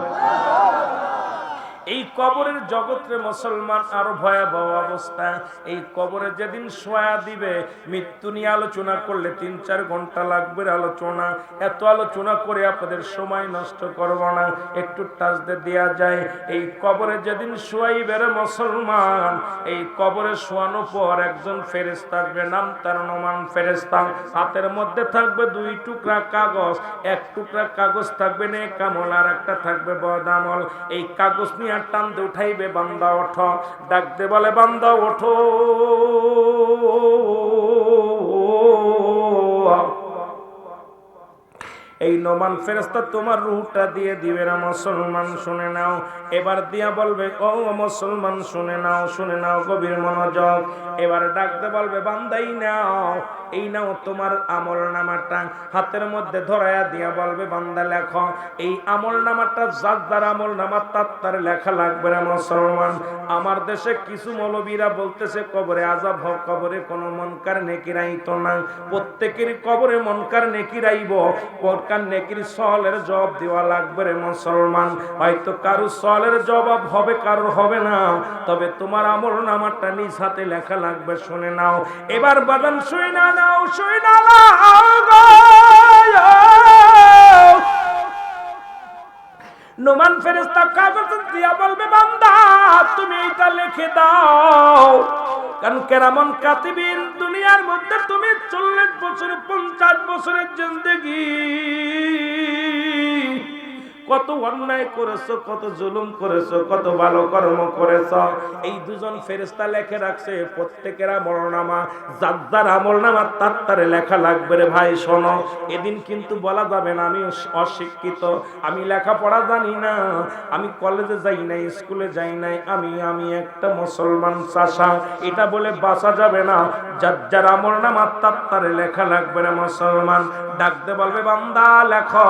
এই কবরের জগৎরে মুসলমান আরো ভয়াবহ অবস্থা। এই কবরে যেদিন শোয়া দিবে, মৃত্যু নিয়ে আলোচনা করলে 3-4 ঘন্টা লাগবে আলোচনা। এত আলোচনা করে আপনাদের সময় নষ্ট করব না, একটু টাচতে দেয়া যায়। এই কবরে যেদিন শোয়াইবে রে মুসলমান, এই কবরে শোয়ানোর পর একজন ফেরেশতা থাকবে, নাম তার নোমান ফেরেশতা। হাতের মধ্যে থাকবে 2 টুকরা কাগজ, 1 টুকরা কাগজ থাকবে নেক আমল, আর একটা থাকবে বদ আমল। এই কাগজ নিয়ে টান দিয়ে উঠাইবে, বান্দা ওঠো, ডাকতে বলে বান্দা ওঠো। এই নোমান ফেরেশতা তোমার রূহটা দিয়ে দিবে না মুসলমান, শুনে নাও। এবার দিয়া বলবে ও মুসলমান শুনে নাও, শুনে নাও গভীর মনোযোগ। এবার ডাকতে বলবে বান্দাই নাও, এই নাও তোমার আমল নামাটা। হাতের মধ্যে ধরায়া দিয়া বলবে বান্দা লেখো। এই আমল নামাটা যার যার আমল নামা তার লেখা লাগবে না মুসলমান। আমার দেশে কিছু মৌলবীরা বলতেছে কবরে আযাব হোক, কবরে কোনো মনকার নেকি রাইতো না। প্রত্যেকের কবরে মনকার নেকি রাইব, মনকার নেকির সওয়ালের জবাব দেওয়া লাগবে রে মুসলমান। হয়তো কারো সওয়ালের জবাব হবে, কারোর হবে না, তবে তোমার আমল নামাটা নিজ হাতে লেখা লাগবে। শুনে নাও এবার বাদান, শুই না নাও, শুই না নোমান ফেরেশতা কাগজ দিয়া বলবে বান্দা তুমি এটা লিখে দাও। কারণ কেরামান কাতিবিন দুনিয়ার মধ্যে তুমি 40 বছর 50 বছরের জিন্দেগি কত অন্যায় করেছো, কত জুলুম করেছো, কত ভালো কর্ম করেছো, এই 2জন ফেরেশতা লিখে রাখছে। প্রত্যেকের আমলনামা যার আমলনামা তার লেখা লাগবে রে ভাই। শোনো, এদিন কিন্তু বলা যাবে না আমি অশিক্ষিত, আমি লেখাপড়া জানি না, আমি কলেজে যাই নাই, স্কুলে যাই নাই, আমি একটা মুসলমান চাষা, এটা বলে বাঁচা যাবে না। যার আমলনামা তার লেখা লাগবে রে মুসলমান। ডাকতে বলবে বান্দা লেখো,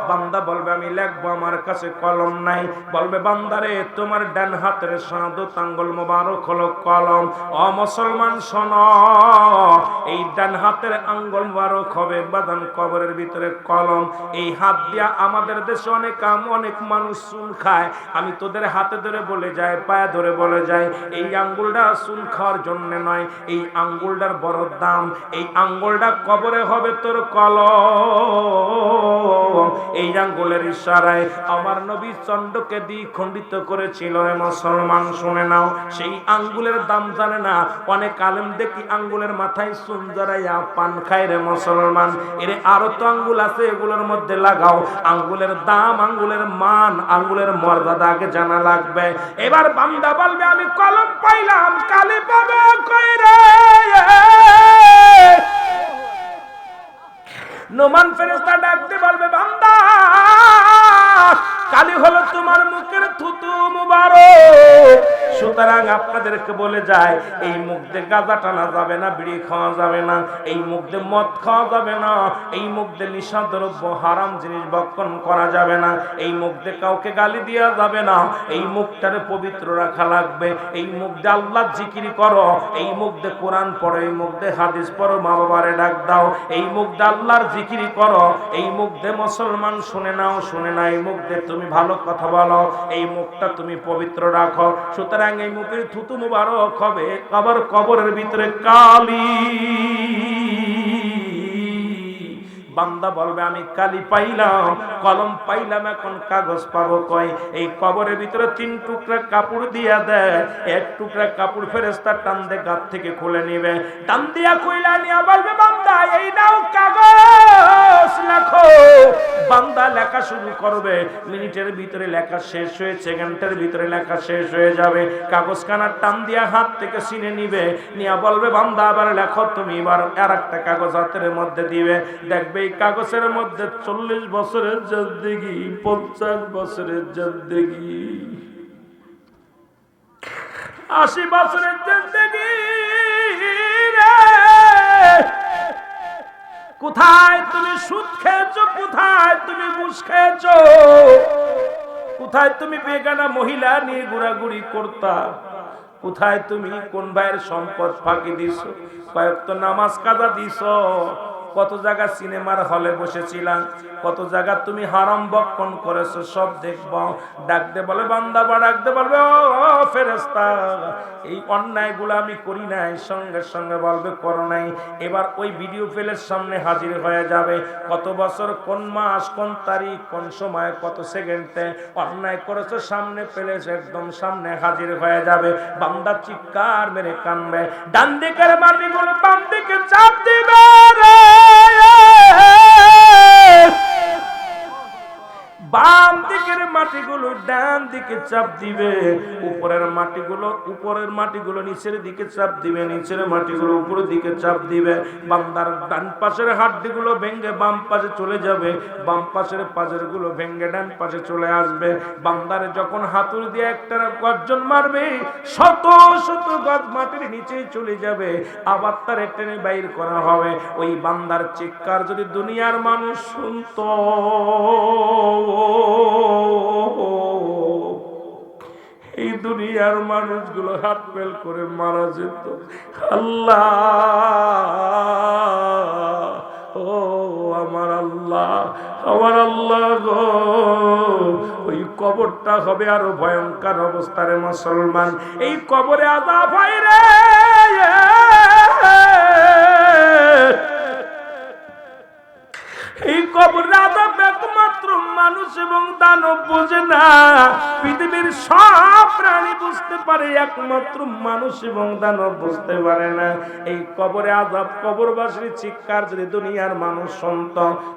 বান্দা বলবে আমি লিখবো, আমার কাছে কলম নাই। বলবে বান্দারে তোমার ডান হাতের শাহাদাত আঙ্গুল মোবারক হলো কলম। ও মুসলমান শোনো, এই ডান হাতের আঙ্গুল মোবারক হবে বাদান কবরের ভিতরে কলম। এই হাত দিয়া আমাদের দেশে অনেক মানুষ চুন খায়। আমি তোদের হাতে ধরে বলে যাই, পায়ে ধরে বলে যাই, এই আঙ্গুলটা চুন খাওয়ার জন্য নয়, এই আঙ্গুলটার বড় দাম। এই আঙ্গুলটা কবরে হবে তোর কলম। এই আঙ্গুলের ইশারায় আমার নবী চন্ডকে দ্বিখণ্ডিত করেছিল রে মুসলমান। শুনে নাও, সেই আঙ্গুলের দাম জানে না। অনেক আলেম দেখি আঙ্গুলের মাথায় চুন জড়াইয়া পান খায় রে মুসলমান। এর আরো তো আঙ্গুল আছে, এগুলোর মধ্যে লাগাও। আঙ্গুলের দাম, আঙ্গুলের মান, আঙ্গুলের মর্যাদা আগে জানা লাগবে। এবার বান্দা বলবে আমি কলম পাইলাম, কালি পাবে কই রে? নোমান ফেরেশতা ডাকতে বলবে বান্দা কালি হলো তোমার মুখের থুতু মুবারক। সুতরাং আপনাদেরকে বলে যায়, এই মুখ দিয়ে গাঁজা টানা যাবে না, বিড়ি খাওয়া যাবে না, এই মুখ দিয়ে মদ খাওয়া যাবে না, এই মুখ দিয়ে নিশাদ্রব্য হারাম জিনিস ভক্ষণ করা যাবে না, এই মুখ দিয়ে কাউকে গালি দেওয়া যাবে না, এই মুখটারে পবিত্র রাখা লাগবে। এই মুখ দিয়ে আল্লাহ জিকির করো, এই মুখ দিয়ে কোরআন পড়ো, এই মুখ দিয়ে হাদিস পড়ো, মা বাবারে ডাক দাও, এই মুখ দিয়ে আল্লাহর জিকির করো, এই মুখ দিয়ে মুসলমান শুনে নাও, শুনে না, এই মুখ দিয়ে তুমি ভালো কথা বলো, এই মুখটা তুমি পবিত্র রাখো। সুতরাং এই মুখের থুতু মুবারক হবে আবার কবরের ভিতরে কালি। বান্দা বলবে আমি কালি পাইলাম, কলম পাইলাম, এখন কাগজ পাবো কই? এই কবরের ভিতরে 3 টুকরা কাপড় দিয়া দেয়। 1 টুকরা কাপড় ফেরেশতা টান দিয়ে গাত থেকে খুলে নিবে, টান দিয়া কইলা নিয়া বলবে বান্দা এই নাও কাগজ লেখো। বান্দা লেখা শুরু করবে, মিনিটের ভিতরে লেখা শেষ হয়ে সেকেন্ডের ভিতরে লেখা শেষ হয়ে যাবে। কাগজ কানার টান দিয়া হাত থেকে ছিনে নিবে, নিয়া বলবে বান্দা আবার লেখো তুমি। এবার আর একটা কাগজ হাতের মধ্যে দিবে, দেখবে এই কাগজের মধ্যে 40 বছরের জিন্দেগি, 50 বছরের জিন্দেগি, 80 বছরের জিন্দেগি। কোথায় তুমি সুদ খেয়েছো, কোথায় তুমি ঘুষ খেয়েছো, কোথায় তুমি বেগানা মহিলা নিয়ে ঘোরাঘুরি করতা, কোথায় তুমি কোন ভাইয়ের সম্পদ ফাঁকি দিছো, কয়েকটা নামাজ কাজা দিছো, কত জায়গা সিনেমার হলে বসেছিলাম, কত জায়গা তুমি হারাম বক্ষণ করেছো, সব দেখব। ডাকতে বলে বান্দা বা ডাকতে বলবে ও ফেরেশতা, এই অন্যায়গুলো আমি করি নাই, সঙ্গে সঙ্গে বলবে করো নাই। এবার ওই ভিডিও ফেলের সামনে হাজির হয়ে যাবে, কত বছর, কোন মাস, কোন তারিখ, কোন সময়, কত সেকেন্ডে অন্যায় করেছো, সামনে ফেলেছে, একদম সামনে হাজির হয়ে যাবে। বান্দা চিৎকার মেরে কানবে, ডান দিকের মাটিগুলো বাম দিকে চাপ দিবে রে, বাম দিকের মাটিগুলো ডান দিকে চাপ দিবে, উপরের মাটিগুলো নিচের দিকে চাপ দিবে, নিচের মাটিগুলো উপরের দিকে চাপ দিবে। বান্দার ডান পাশের হাড্ডিগুলো ভেঙে বাম পাশে চলে যাবে, বাম পাশের পাঁজরগুলো ভেঙে ডান পাশে চলে আসবে। বান্দার যখন হাতুড়ি দিয়ে একটা গর্জন মারবে, শত শত গজ মাটির নিচে চলে যাবে, আবার তার টেনে বাইর করা হবে। ওই বান্দার চিৎকার যদি দুনিয়ার মানুষ শুনতো, এই দুনিয়ার মানুষগুলো হাত ফেল করে মারা যেত। আল্লাহ, ও আমার আল্লাহ, আমার আল্লাহ গো, ওই কবরটা হবে আরো ভয়ঙ্কর অবস্থারে মুসলমান। এই কবরে আযাব হয় রে, এই কবরের আযাব একমাত্র মানুষ এবং দানব বোঝে না, পৃথিবীর সব প্রাণী বুঝতে পারে, একমাত্র মানুষ এবং দানব বুঝতে পারে না। এই কবরে আযাব, কবরবাসীর চিৎকার যদি দুনিয়ার মানুষ শুনত,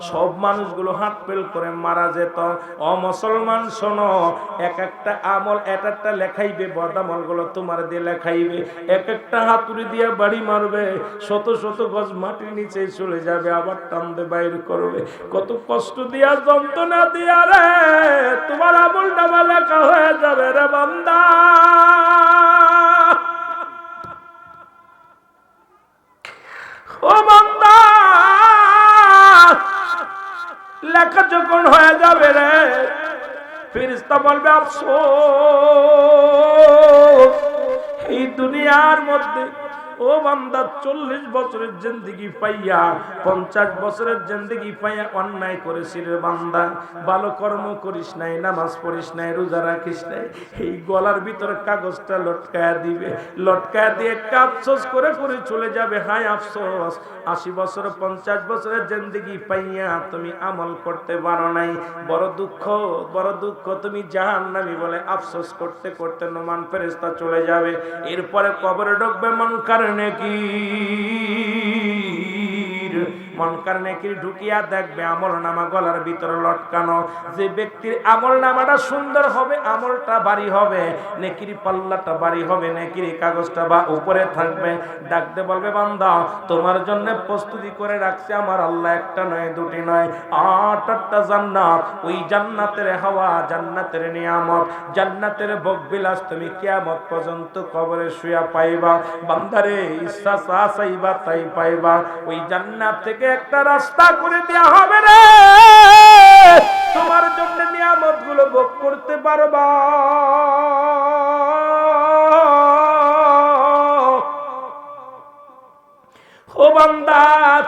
সব মানুষগুলো হাত ফেল করে মারা যেত। ও মুসলমান শোনো, এক একটা আমল এক একটা লেখাইবে, বদ আমলগুলো তোমার দিয়ে লেখাইবে, এক একটা হাতুড়ি দিয়ে বাড়ি মারবে, শত শত গজ মাটির নিচে চলে যাবে, আবার টানতে বাইর করবে। কত কষ্ট দিয়া, যন্ত্রণা দিয়া রে তোমার আমল নামা লেখা হয়ে যাবে রে বান্দা। ও বান্দা, লেখা যখন হয়ে যাবে রে, ফেরেশতা বলবে আফসোস, এই দুনিয়ার মধ্যে ও বান্দা 40 বছরের জিন্দেগি পাইয়া, 50 বছরের জিন্দেগি পাইয়া অন্যায় করেছিস রে বান্দা, ভালো কর্ম করিস নাই, নামাজ পড়িস নাই, রোজা রাখিস নাই। এই গলার ভিতরে কাগজটা লটকায়া দিবে, লটকায়া দিয়ে আফসোস করে করে চলে যাবে। হায় আফসোস, 80 বছর 50 বছরের জিন্দেগি পাইয়া তুমি আমল করতে পারো নাই, বড় দুঃখ, বড় দুঃখ, তুমি জাহান্নামী বলে আফসোস করতে করতে নোমান ফেরেশতা চলে যাবে। এরপরে কবরে ঢুকবে মুনকার নেকির, মুনকার নেকির ঢুকিয়া দেখবে আমল নামা গলার ভিতরে লটকানো। যে ব্যক্তির আমল নামাটা সুন্দর হবে, আমলটা ভারী হবে, নেকির পাল্লাটা ভারী হবে, নেকির কাগজটা বা উপরে থাকবে। ডাকতে বলবে বান্দা, তোমার জন্য প্রস্তুতি করে রাখছে আমার আল্লাহ, একটা নয় দুটি নয়, 8টা জান্নাত। ওই জান্নাতের হাওয়া, জান্নাতের নিয়ামত, জান্নাতের ভোগবিলাস তুমি কিয়ামত পর্যন্ত কবরে শুয়া পাইবা। বান্দারে, ইচ্ছা চাইবা তাই পাইবা। ওই জান্নাত থেকে একটা রাস্তা করে দেয়া হবে রে, তোমার জন্য নিয়ামত গুলো ভোগ করতে পারবা। ও বান্দা,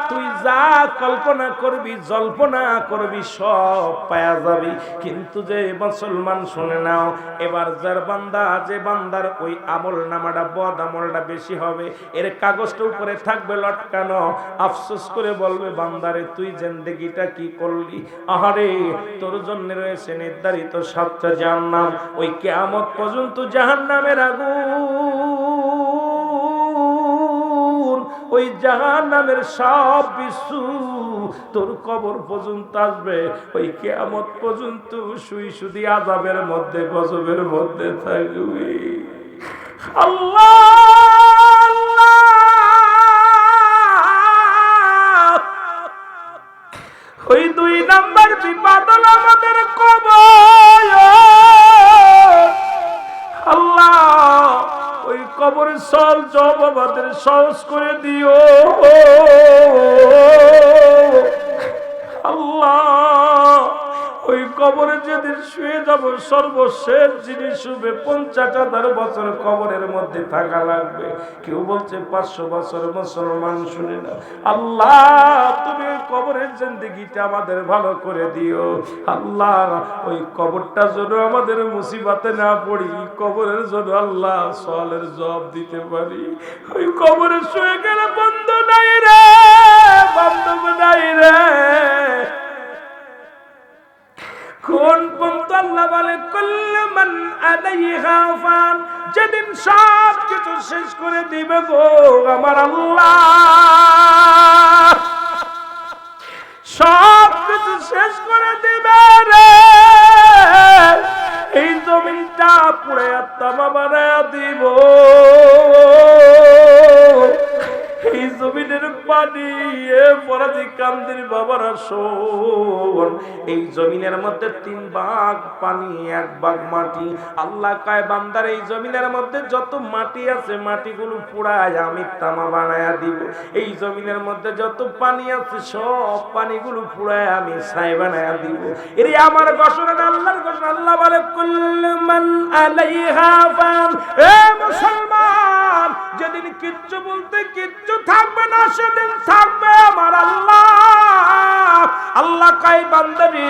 তুই যা কল্পনা করবি, জল্পনা করবি, সব পায়া যাবি। কিন্তু যে মুসলমান শুনে নাও, এবার যার বান্দা, যে বান্দার ওই আমল নামাটা, বদ আমলটা বেশি হবে, এর কাগজটা উপরে থাকবে লটকানো, আফসোস করে বলবে বান্দারে তুই জিন্দেগিটা কি করলি। আহারে, তোর জন্য রয়েছে নির্ধারিত 7টা জাহান্নাম, ওই কিয়ামত পর্যন্ত জাহান্নামের আগুন। ও ওই জাহান্নামের সব বিশ্বু তোর কবর পর্যন্ত আসবে, ওই কিয়ামত পর্যন্ত শুই শুধু আযাবের মধ্যে গজবের মধ্যে থাকবি। আল্লাহ, ওই 2 নাম্বার বিপদ হলো আমাদের কবর। আল্লাহ, ওই কবরের সল জব আমাদের সহজ করে দিও। আল্লাহ, ওই কবরে যেদিন শুয়ে যাব সর্বশেষ জিনিস হবে 50,000 বছর কবরের মধ্যে থাকা লাগবে। কেউ বলছে 500 বছর, মুসলমান শুনে না। আল্লাহ, তুমি কবরের জিন্দেগিটা আমাদের ভালো করে দিও। আল্লাহ, ওই কবরটা যেন আমাদের মুসিবতে না পড়ি, কবরের জন্য আল্লাহ সওয়ালের জবাব দিতে পারি। ওই কবরে শুয়ে গেলে বন্ধু নাই রে, বান্ধব নাই রে। কোন পন্ত আল্লাহ বলে কুল্লু মান আলাইহা ফান, যেদিন সব কিছু শেষ করে দিবে গো আমার আল্লাহ, সব কিছু শেষ করে দিবে রে, এই জমিনটা পুড়ে তামা বানায়া দিব। এই জমিনের পানি পরাজি কান্দির বাবারা শোন, এই জমিনের মধ্যে 3 ভাগ পানি 1 ভাগ মাটি। আল্লাহ কয় বান্দার এই জমিনের মধ্যে যত মাটি আছে মাটিগুলো পুড়ায় আমি তামা বানায়া দিব। এই জমিনের মধ্যে যত পানি আছে সব পানিগুলো পুড়ায় আমি ছাই বানায়া দিব। এর আমার ঘোষণা, আল্লাহর ঘোষণা। আল্লাহ বলে কুল্লু মান আলাইহা ফান। এ মুসলমান, যেদিন কিচ্ছু বলতে কিচ্ছু থাকবে না সেদিন থাকবে আমার আল্লাহ। আল্লাহ কয় বান্দারে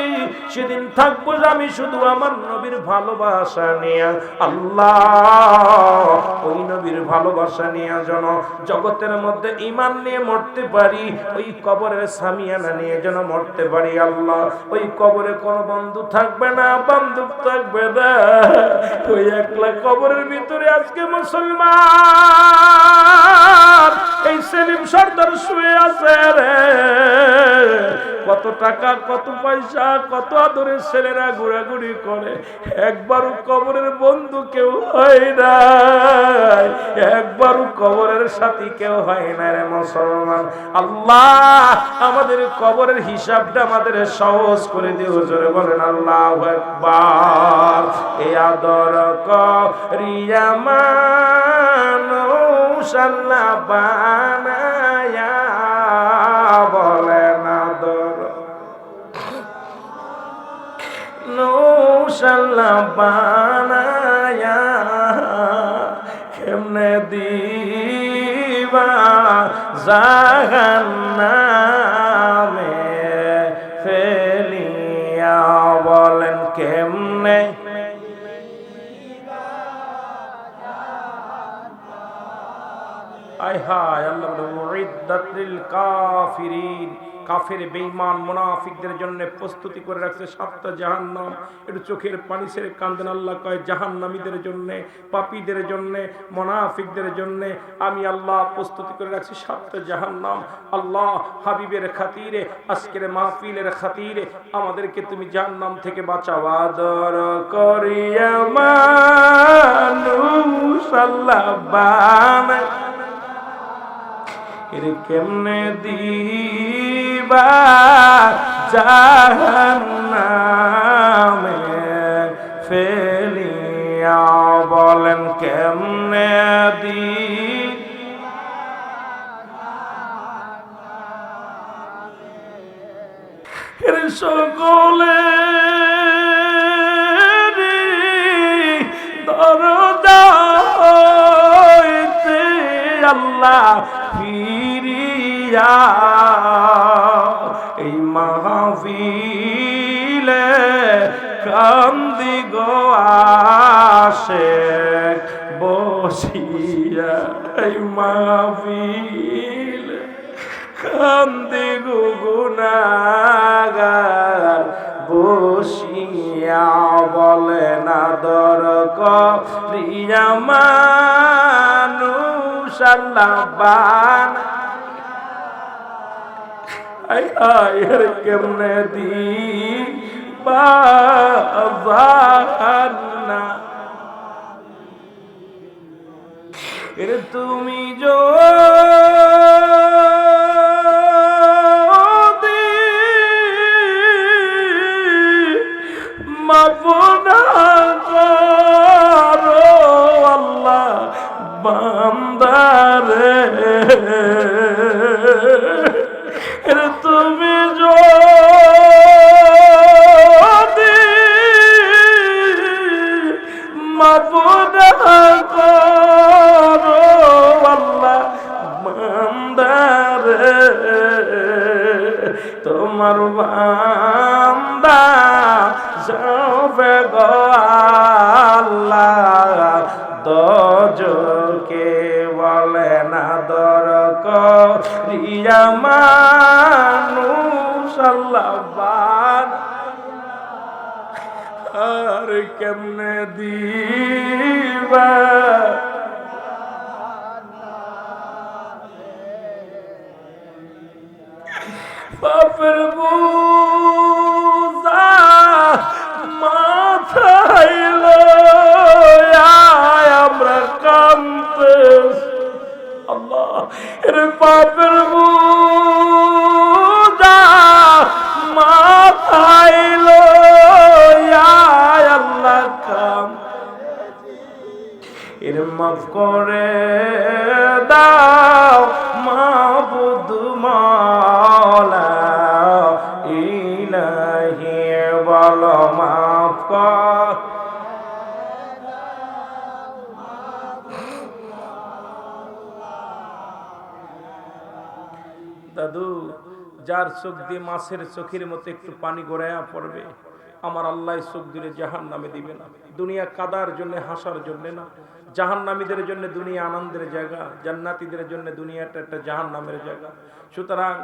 সেদিন থাকবো আমি শুধু আমার নবীর ভালোবাসা নিয়ে। আল্লাহ, ওই নবীর ভালোবাসা নিয়ে যেন জগতের মধ্যে ঈমান নিয়ে মরতে পারি, ওই কবরের সামিয়ানা নিয়ে যেন মরতে পারি। আল্লাহ, ওই কবরে কোনো বন্ধু থাকবে না, বান্ধব থাকবে না, ওই একলা কবরের ভিতরে আজকে মুসলমান এই সেলিম সর্দার শুয়ে আছে রে। কত টাকা, কত পয়সা, কত আদরের ছেলেরা ঘোরাঘুরি করে, একবারও কবরের বন্ধু কেউ হয় না, একবারও কবরের সাথী কেউ হয় না রে মুসলমান। আল্লাহ, আমাদের কবরের হিসাবটা আমাদের সহজ করে দিও। জোরে বলেন আল্লাহু আকবার। এ আদর করিয়া মানুষ আল্লাহ বানায়া, বলেন আদর নৌশাল্লাহ বানায়া, কেমনে দিবা জাহান্নামে ফেলিয়া, বলেন কেমনে। আয় হায়, আল্লাহ বলে উইদ্দাত লিল কাফিরিন, কাফের বেঈমান মুনাফিকদের জন্য প্রস্তুতি করে রাখছে 7টা জাহান্নাম। একটু চোখের পানি ছেড়ে কান্দেন। আল্লাহ কয় জাহান্নামীদের জন্য, পাপীদের জন্য, মুনাফিকদের জন্য আমি আল্লাহ প্রস্তুতি করে রাখছি 7টা জাহান্নাম। আল্লাহ, হাবিবের খাতিরে, আজকের মাহফিলের খাতিরে আমাদেরকে তুমি জাহান্নাম থেকে বাঁচাও। আদর করিয়া মানুষ আল্লাহ বানায়, এর কেমনে দিবা জাহান্নামে ফেলিয়া, বলেন কেমনে এর সকলে দরজা হইতে আল্লাহ ফিরিয়া, এই মাহফিলে কান্দি গো আশিক বসিয়া, এই মাহফিলে কান্দি গো গুনাহগার বসিয়া, বলেন আদর করিয়া মানুষ আল্লাহ বানায়, আয় আয় রে কেমনে দিবা জাহান্না এরে তুমি যদি মাফ না করো আল্লাহ বান্দারে এরে তুমি যদি মাফ না করো আল্লাহ বান্দারে তোমার বান্দা যাবে গো আল্লাহ দোজকে বলে না দরক রিয়া মানুষ আল্লাহ বান আর কেমনে দিবা পাপের বুঝা মাথায় লইয়া আমরা কাঁদতে আল্লাহ এর পাপের বুঝা মাথায় লইয়া আল্লাহ এর মাফ করে দাও মাবুদ মাওলা ইলাহি বলো মাফ কর দাদু যার চোখ দিয়ে মাছের চোখের মতো একটু পানি গড়াইয়া পড়বে আমার আল্লাহ চোখ দিলে জাহান্নামে দিবে না দুনিয়া কাদার জন্য হাসার জন্য না জাহান্নামীদের জন্য দুনিয়া আনন্দের জায়গা জান্নাতীদের জন্য দুনিয়াটা একটা জাহান্নামের জায়গা সুতরাং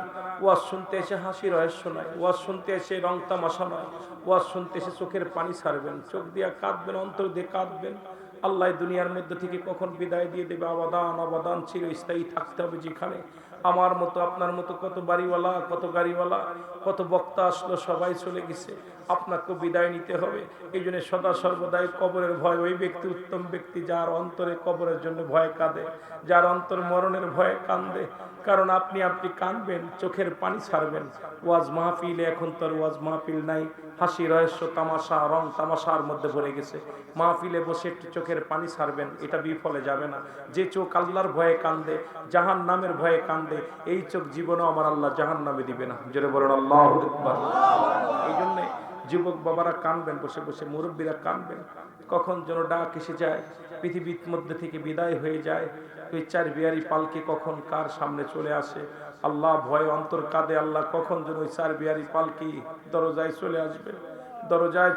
ওয়াজ শুনতে এসে হাসি রহস্য নয় ওয়াজ শুনতে এসে রং তামাশা নয় ওয়াজ শুনতে এসে চোখের পানি ছাড়বেন চোখ দিয়ে কাঁদবেন অন্তর দিয়ে কাঁদবেন আল্লাহ দুনিয়ার মধ্যে থেকে কখন বিদায় দিয়ে দেবে আবাদান আবাদান চিরস্থায়ী থাকতে হবে যেখানে আমার মতো আপনার মতো কত বাড়িওয়ালা কত গাড়িওয়ালা কত বক্তা আসলো সবাই চলে গেছে আপনাকে বিদায় নিতে হবে এই জন্য সদা সর্বদাই কবরের ভয় ওই ব্যক্তি উত্তম ব্যক্তি যার অন্তরে কবরের জন্য ভয় কাঁদে যার অন্তর মরণের ভয়ে কান্দে কারণ আপনি কাঁদবেন চোখের পানি ছাড়বেন ওয়াজ মাহফিলে এখন তো ওয়াজ মাহফিল নাই হাসি রহস্য তামাশা রং তামাশার মধ্যে ভরে গেছে মাহফিলে বসে একটু চোখের পানি ছাড়বেন এটা বিফলে যাবে না যে চোখ আল্লাহর ভয়ে কান্দে জাহান নামের ভয়ে কান্দে এই চোখ জীবনও আমার আল্লাহ জাহান নামে দিবে না জোরে বলেন আল্লাহু আকবার এই জন্যে যুবক বাবারা কানবেন বসে বসে মুরব্বীরা কানবেন কখন যেন ডাক এসে যায় পৃথিবীর মধ্যে থেকে বিদায় হয়ে যায় ওই চার বিয়ারি পালকি কখন কার সামনে চলে আসে আল্লাহ ভয়ে অন্তর কাঁদে আল্লাহ কখন যেন ওই চার বিয়ারি পালকি দরজায়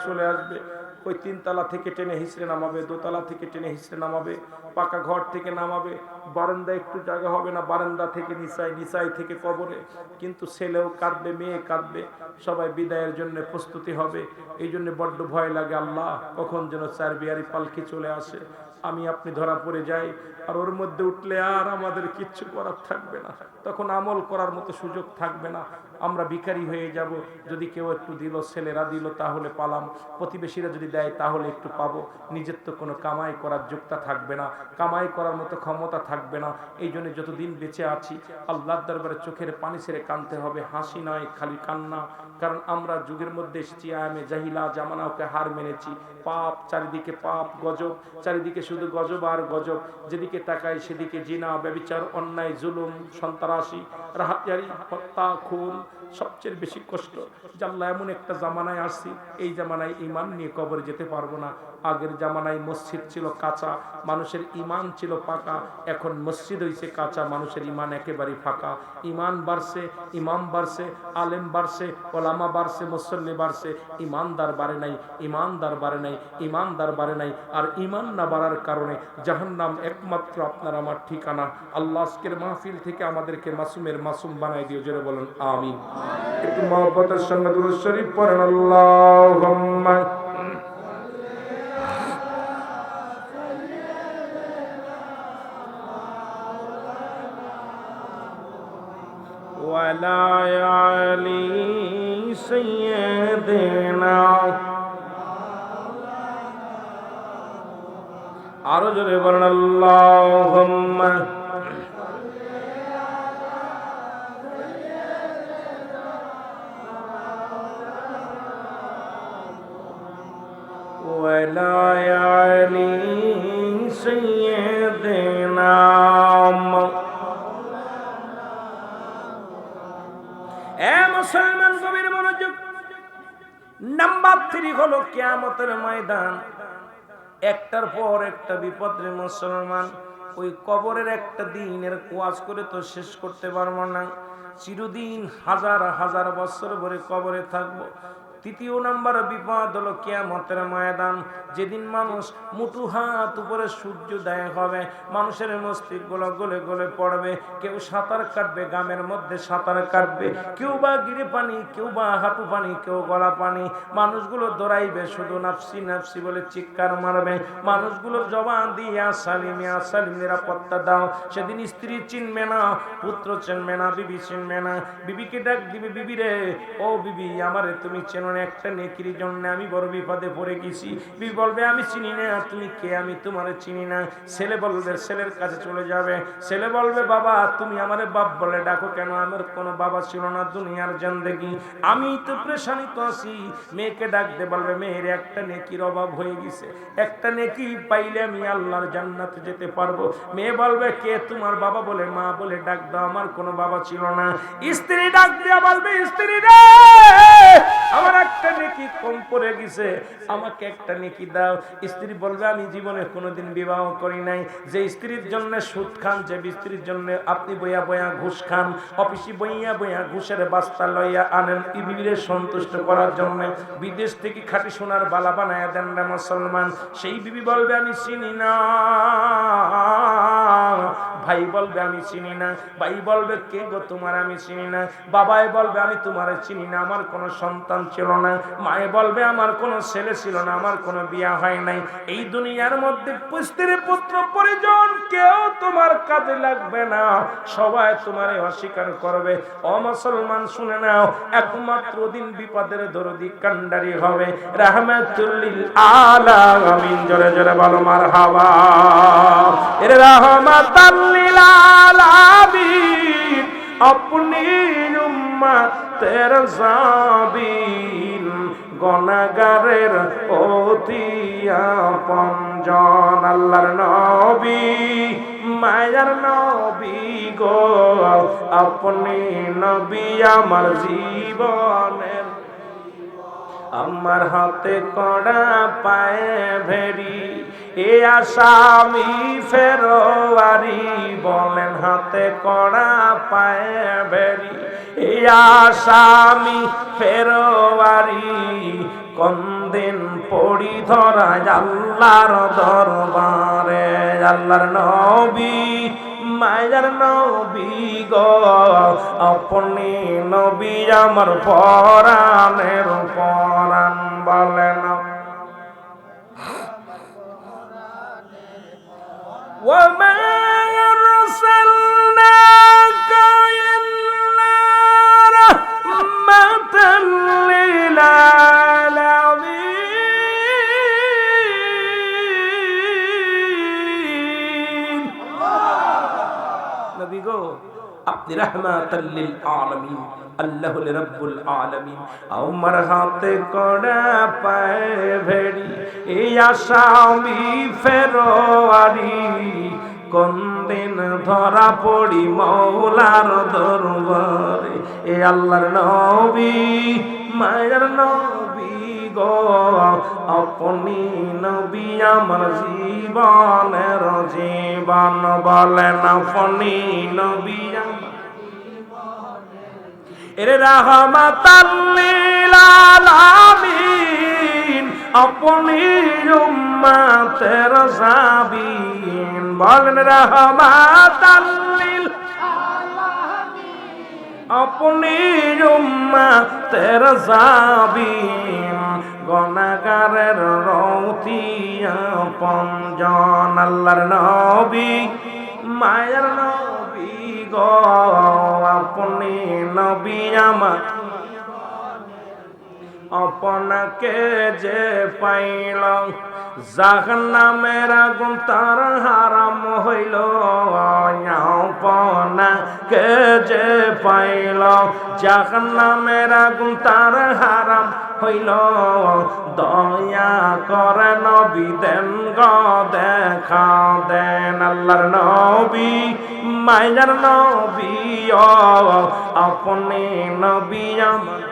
চলে আসবে ওই তিনতলা থেকে টেনে হিসড়ে নামাবে দোতলা থেকে টেনে হিসড়ে নামাবে পাকা ঘর থেকে নামাবে বারান্দা একটু জায়গা হবে না বারান্দা থেকে নিচাই থেকে কবরে কিন্তু ছেলেও কাঁদবে মেয়ে কাঁদবে সবাই বিদায়ের জন্য প্রস্তুতি হবে এই জন্য বড্ড ভয় লাগে আল্লাহ কখন যেন চার বিয়ারি পালকি চলে আসে আমি আপনি ধরা পড়ে যাই আর ওর মধ্যে উঠলে আর আমাদের কিচ্ছু করার থাকবে না তখন আমল করার মতো সুযোগ থাকবে না আমরা ভিখারি হয়ে যাব যদি কেউ একটু দিল ছেলেরা দিল তাহলে পালাম প্রতিবেশীরা যদি দেয় তাহলে একটু পাবো নিজের তো কোনো কামাই করার যোগ্যতা থাকবে না কামাই করার মতো ক্ষমতা থাকবে না এই জন্য যতদিন বেঁচে আছি আল্লাহর দরবারে চোখের পানি ছেড়ে কাঁদতে হবে হাসি নয় খালি কান্না কারণ আমরা যুগের মধ্যে এসেছি আয়ামে জাহিলা জামানাকে হার মেনেছি পাপ চারিদিকে পাপ গজব চারিদিকে শুধু গজব আর গজব যেদিকে তাকাই সেদিকে জিনা ব্যভিচার অন্যায় জুলুম সন্ত্রাসী রাহাতজারি হত্যা খুন সবচেয়ে বেশি কষ্ট জাল্লা এমন একটা জামানায় আসছি এই জামানায় ঈমান নিয়ে কবরে যেতে পারবো না আগের জামানায় মসজিদ ছিল কাঁচা মানুষের ঈমান ছিল পাকা এখন মসজিদ হইছে কাঁচা মানুষের ঈমান একেবারে ফাঁকা ঈমান বাড়ছে ইমাম বাড়ছে আলেম বাড়ছে ওলামা বাড়ছে মুসল্লি বাড়ছে ঈমানদার বাড়ে নাই ঈমানদার বাড়ে নাই আর ঈমান না বাড়ার কারণে জাহান্নাম একমাত্র আপনার আমার ঠিকানা আল্লাহ আজকের মাহফিল থেকে আমাদেরকে মাসুমের মাসুম বানাই দিও জোরে বলেন আমিন একটু মহব্বতের সঙ্গে দুরূদ শরীফ পড়েন আল্লাহুম্মা وعلى آل سيدنا আরো জোরে বলেন আল্লাহুম্মা وعلى آل سيدنا মুসলমান গভীর মনোযোগ। নাম্বার 3 হলো কিয়ামতের ময়দান। একটার পর একটা বিপদ রে মুসলমান। ওই কবরের একটা দিনের ওয়াজ করে তো শেষ করতে পারবো না। চিরদিন হাজার হাজার বছর ধরে কবরে থাকবো। তৃতীয় নাম্বার বিপদ হলো কিয়ামতের ময়দান। যেদিন মানুষ মুঠু হাত উপরে সূর্যোদয় হবে, মানুষের মস্তিষ্ক গলে গলে পড়বে। কেউ সাঁতার কাটবে, গ্রামের মধ্যে সাঁতার কাটবে, কেউ বা গিরে পানি, কেউ বা হাঁটু পানি, কেউ গলা পানি। মানুষগুলো দৌড়াইবে, শুধু নাফসি নাফসি বলে চিৎকার মারবে। মানুষগুলোর জবান দিয়ে আসালিম আসালিম, নিরাপত্তা দাও। সেদিন স্ত্রী চিনবে না, পুত্র চিনবে না, বিবি চিনবে না। বিবিকে ডাক দিবে, বিবি রে, ও বিবি, আমারে তুমি চেনো না, একটা নেকির জন্য আমি বড় বিপদে পড়ে গেছি। বিবি বলবে, আমি চিনি না, তুমি কে, আমি তোমারে চিনি না। ছেলে বলবে, ছেলের কাছে চলে যাবে। ছেলে বলবে, বাবা তুমি আমারে বাপ বলে ডাকো কেন? আমার কোনো বাবা ছিল না দুনিয়ার জিন্দেগি, আমি তো পেরেশানিতে আছি। মেয়েকে ডাকতে বলবে, মেয়ের একটা নেকির অভাব হয়ে গেছে, একটা নেকি পাইলে আমি আল্লাহর জান্নাতে যেতে পারবো। মেয়ে বলবে, কে তোমার বাবা? বলে, মা বলে ডাক দাও, আমার কোনো বাবা ছিল না। স্ত্রী ডাক দিয়া বলবে, স্ত্রী রে, আমার একটা নেকি কম পড়ে গেছে, আমাকে একটা নেকি দাও। স্ত্রী বলবে, আমি জীবনে কোনোদিন বিবাহ করি নাই। যে স্ত্রীর জন্য সুদ খান, যে স্ত্রীর জন্য আপনি বইয়া বইয়া ঘুষ খান, অফিসে বইয়া বইয়া ঘুষের বাস্তা লইয়া আনেন বিবিরে সন্তুষ্ট করার জন্য, বিদেশ থেকে খাঁটি সোনার বালা বানায় দেন না মুসলমান, সেই বিবি বলবে, আমি চিনি না। ভাই বলবে, আমি চিনি না। ভাই বলবে, কে গো তোমার? আমি চিনি না। বাবাই বলবে, আমি তোমারে চিনি না, আমার কোনো সন্তান ছিল না। মায়ে বলবে, আমার কোনো ছেলে ছিল না, আমার কোনো বিয়া হয় নাই। এই দুনিয়ার মধ্যে স্ত্রী পুত্র পরিজন কেউ তোমার কাজে লাগবে না, সবাই তোমারে অস্বীকার করবে। ও মুসলমান শুনে নাও, একমাত্র দিন বিপদের দরদি কান্ডারি হবে রাহমাতুল লিল আলামিন। জোরে জোরে বলো মারহাবা। এর রাহমাতাল লিল আলামিন, আপনি উম্মতের জাবিন, গুনাহগারের অতি আপনজন। আল্লাহর নবী, মায়ার নবী গো, আপনি নবী আমার জীবনের। আমার হাতে কড়া, পায়ে ভেড়ি, এ আসামি ফেরোয়ারি। বলেন, হাতে কড়া, পায়ে ভেড়ি, এ আসামি ফেরোয়ারি। কোন দিন পড়ি ধরা আল্লাহর দরবারে। আল্লাহর নবী, মায়ার নবী গো, আপনি নবী আমার পরাণের পরাণ। বলেন, ওয়ামা আরসালনাকা ইল্লা রাহমাতাল লিল আলামিন। নবী গো, আপনি রাহমাতাল লিল আলামিন, আল্লাহ রাব্বুল আলামিন। আমার হাতে কড়া, পায়ে ভেড়ি, এই আসামি ফেরোয়ারি। কোন দিন ধরা পড়ি মওলার দরবারে। এ আল্লাহর নবী, মায়ের নবী গো, আপনি নবী আমার জীবনের জীবন। বলেন, আপনি নবী আমার। এরে রাহমাতাল লিল আলামিন, আপনি উম্মতের জাবিন। বলেন, রাহমাতাল লিল আলামিন, আপনি উম্মতের জাবিন। গুনাহগারের অতি আপনজন। আল্লাহর নবী, মায়ার নবী গো আপনি নবী আমার আপনাকে যে পাইল জাহান্নামের আগুন তার হারাম হইল আপনাকে যে পাইল জাহান্নামের আগুন তার হারাম হইল দয়া করে নবী দেন গো দেখা দেন আল্লাহর নবী মায়ার নবী আপনি নবী আমার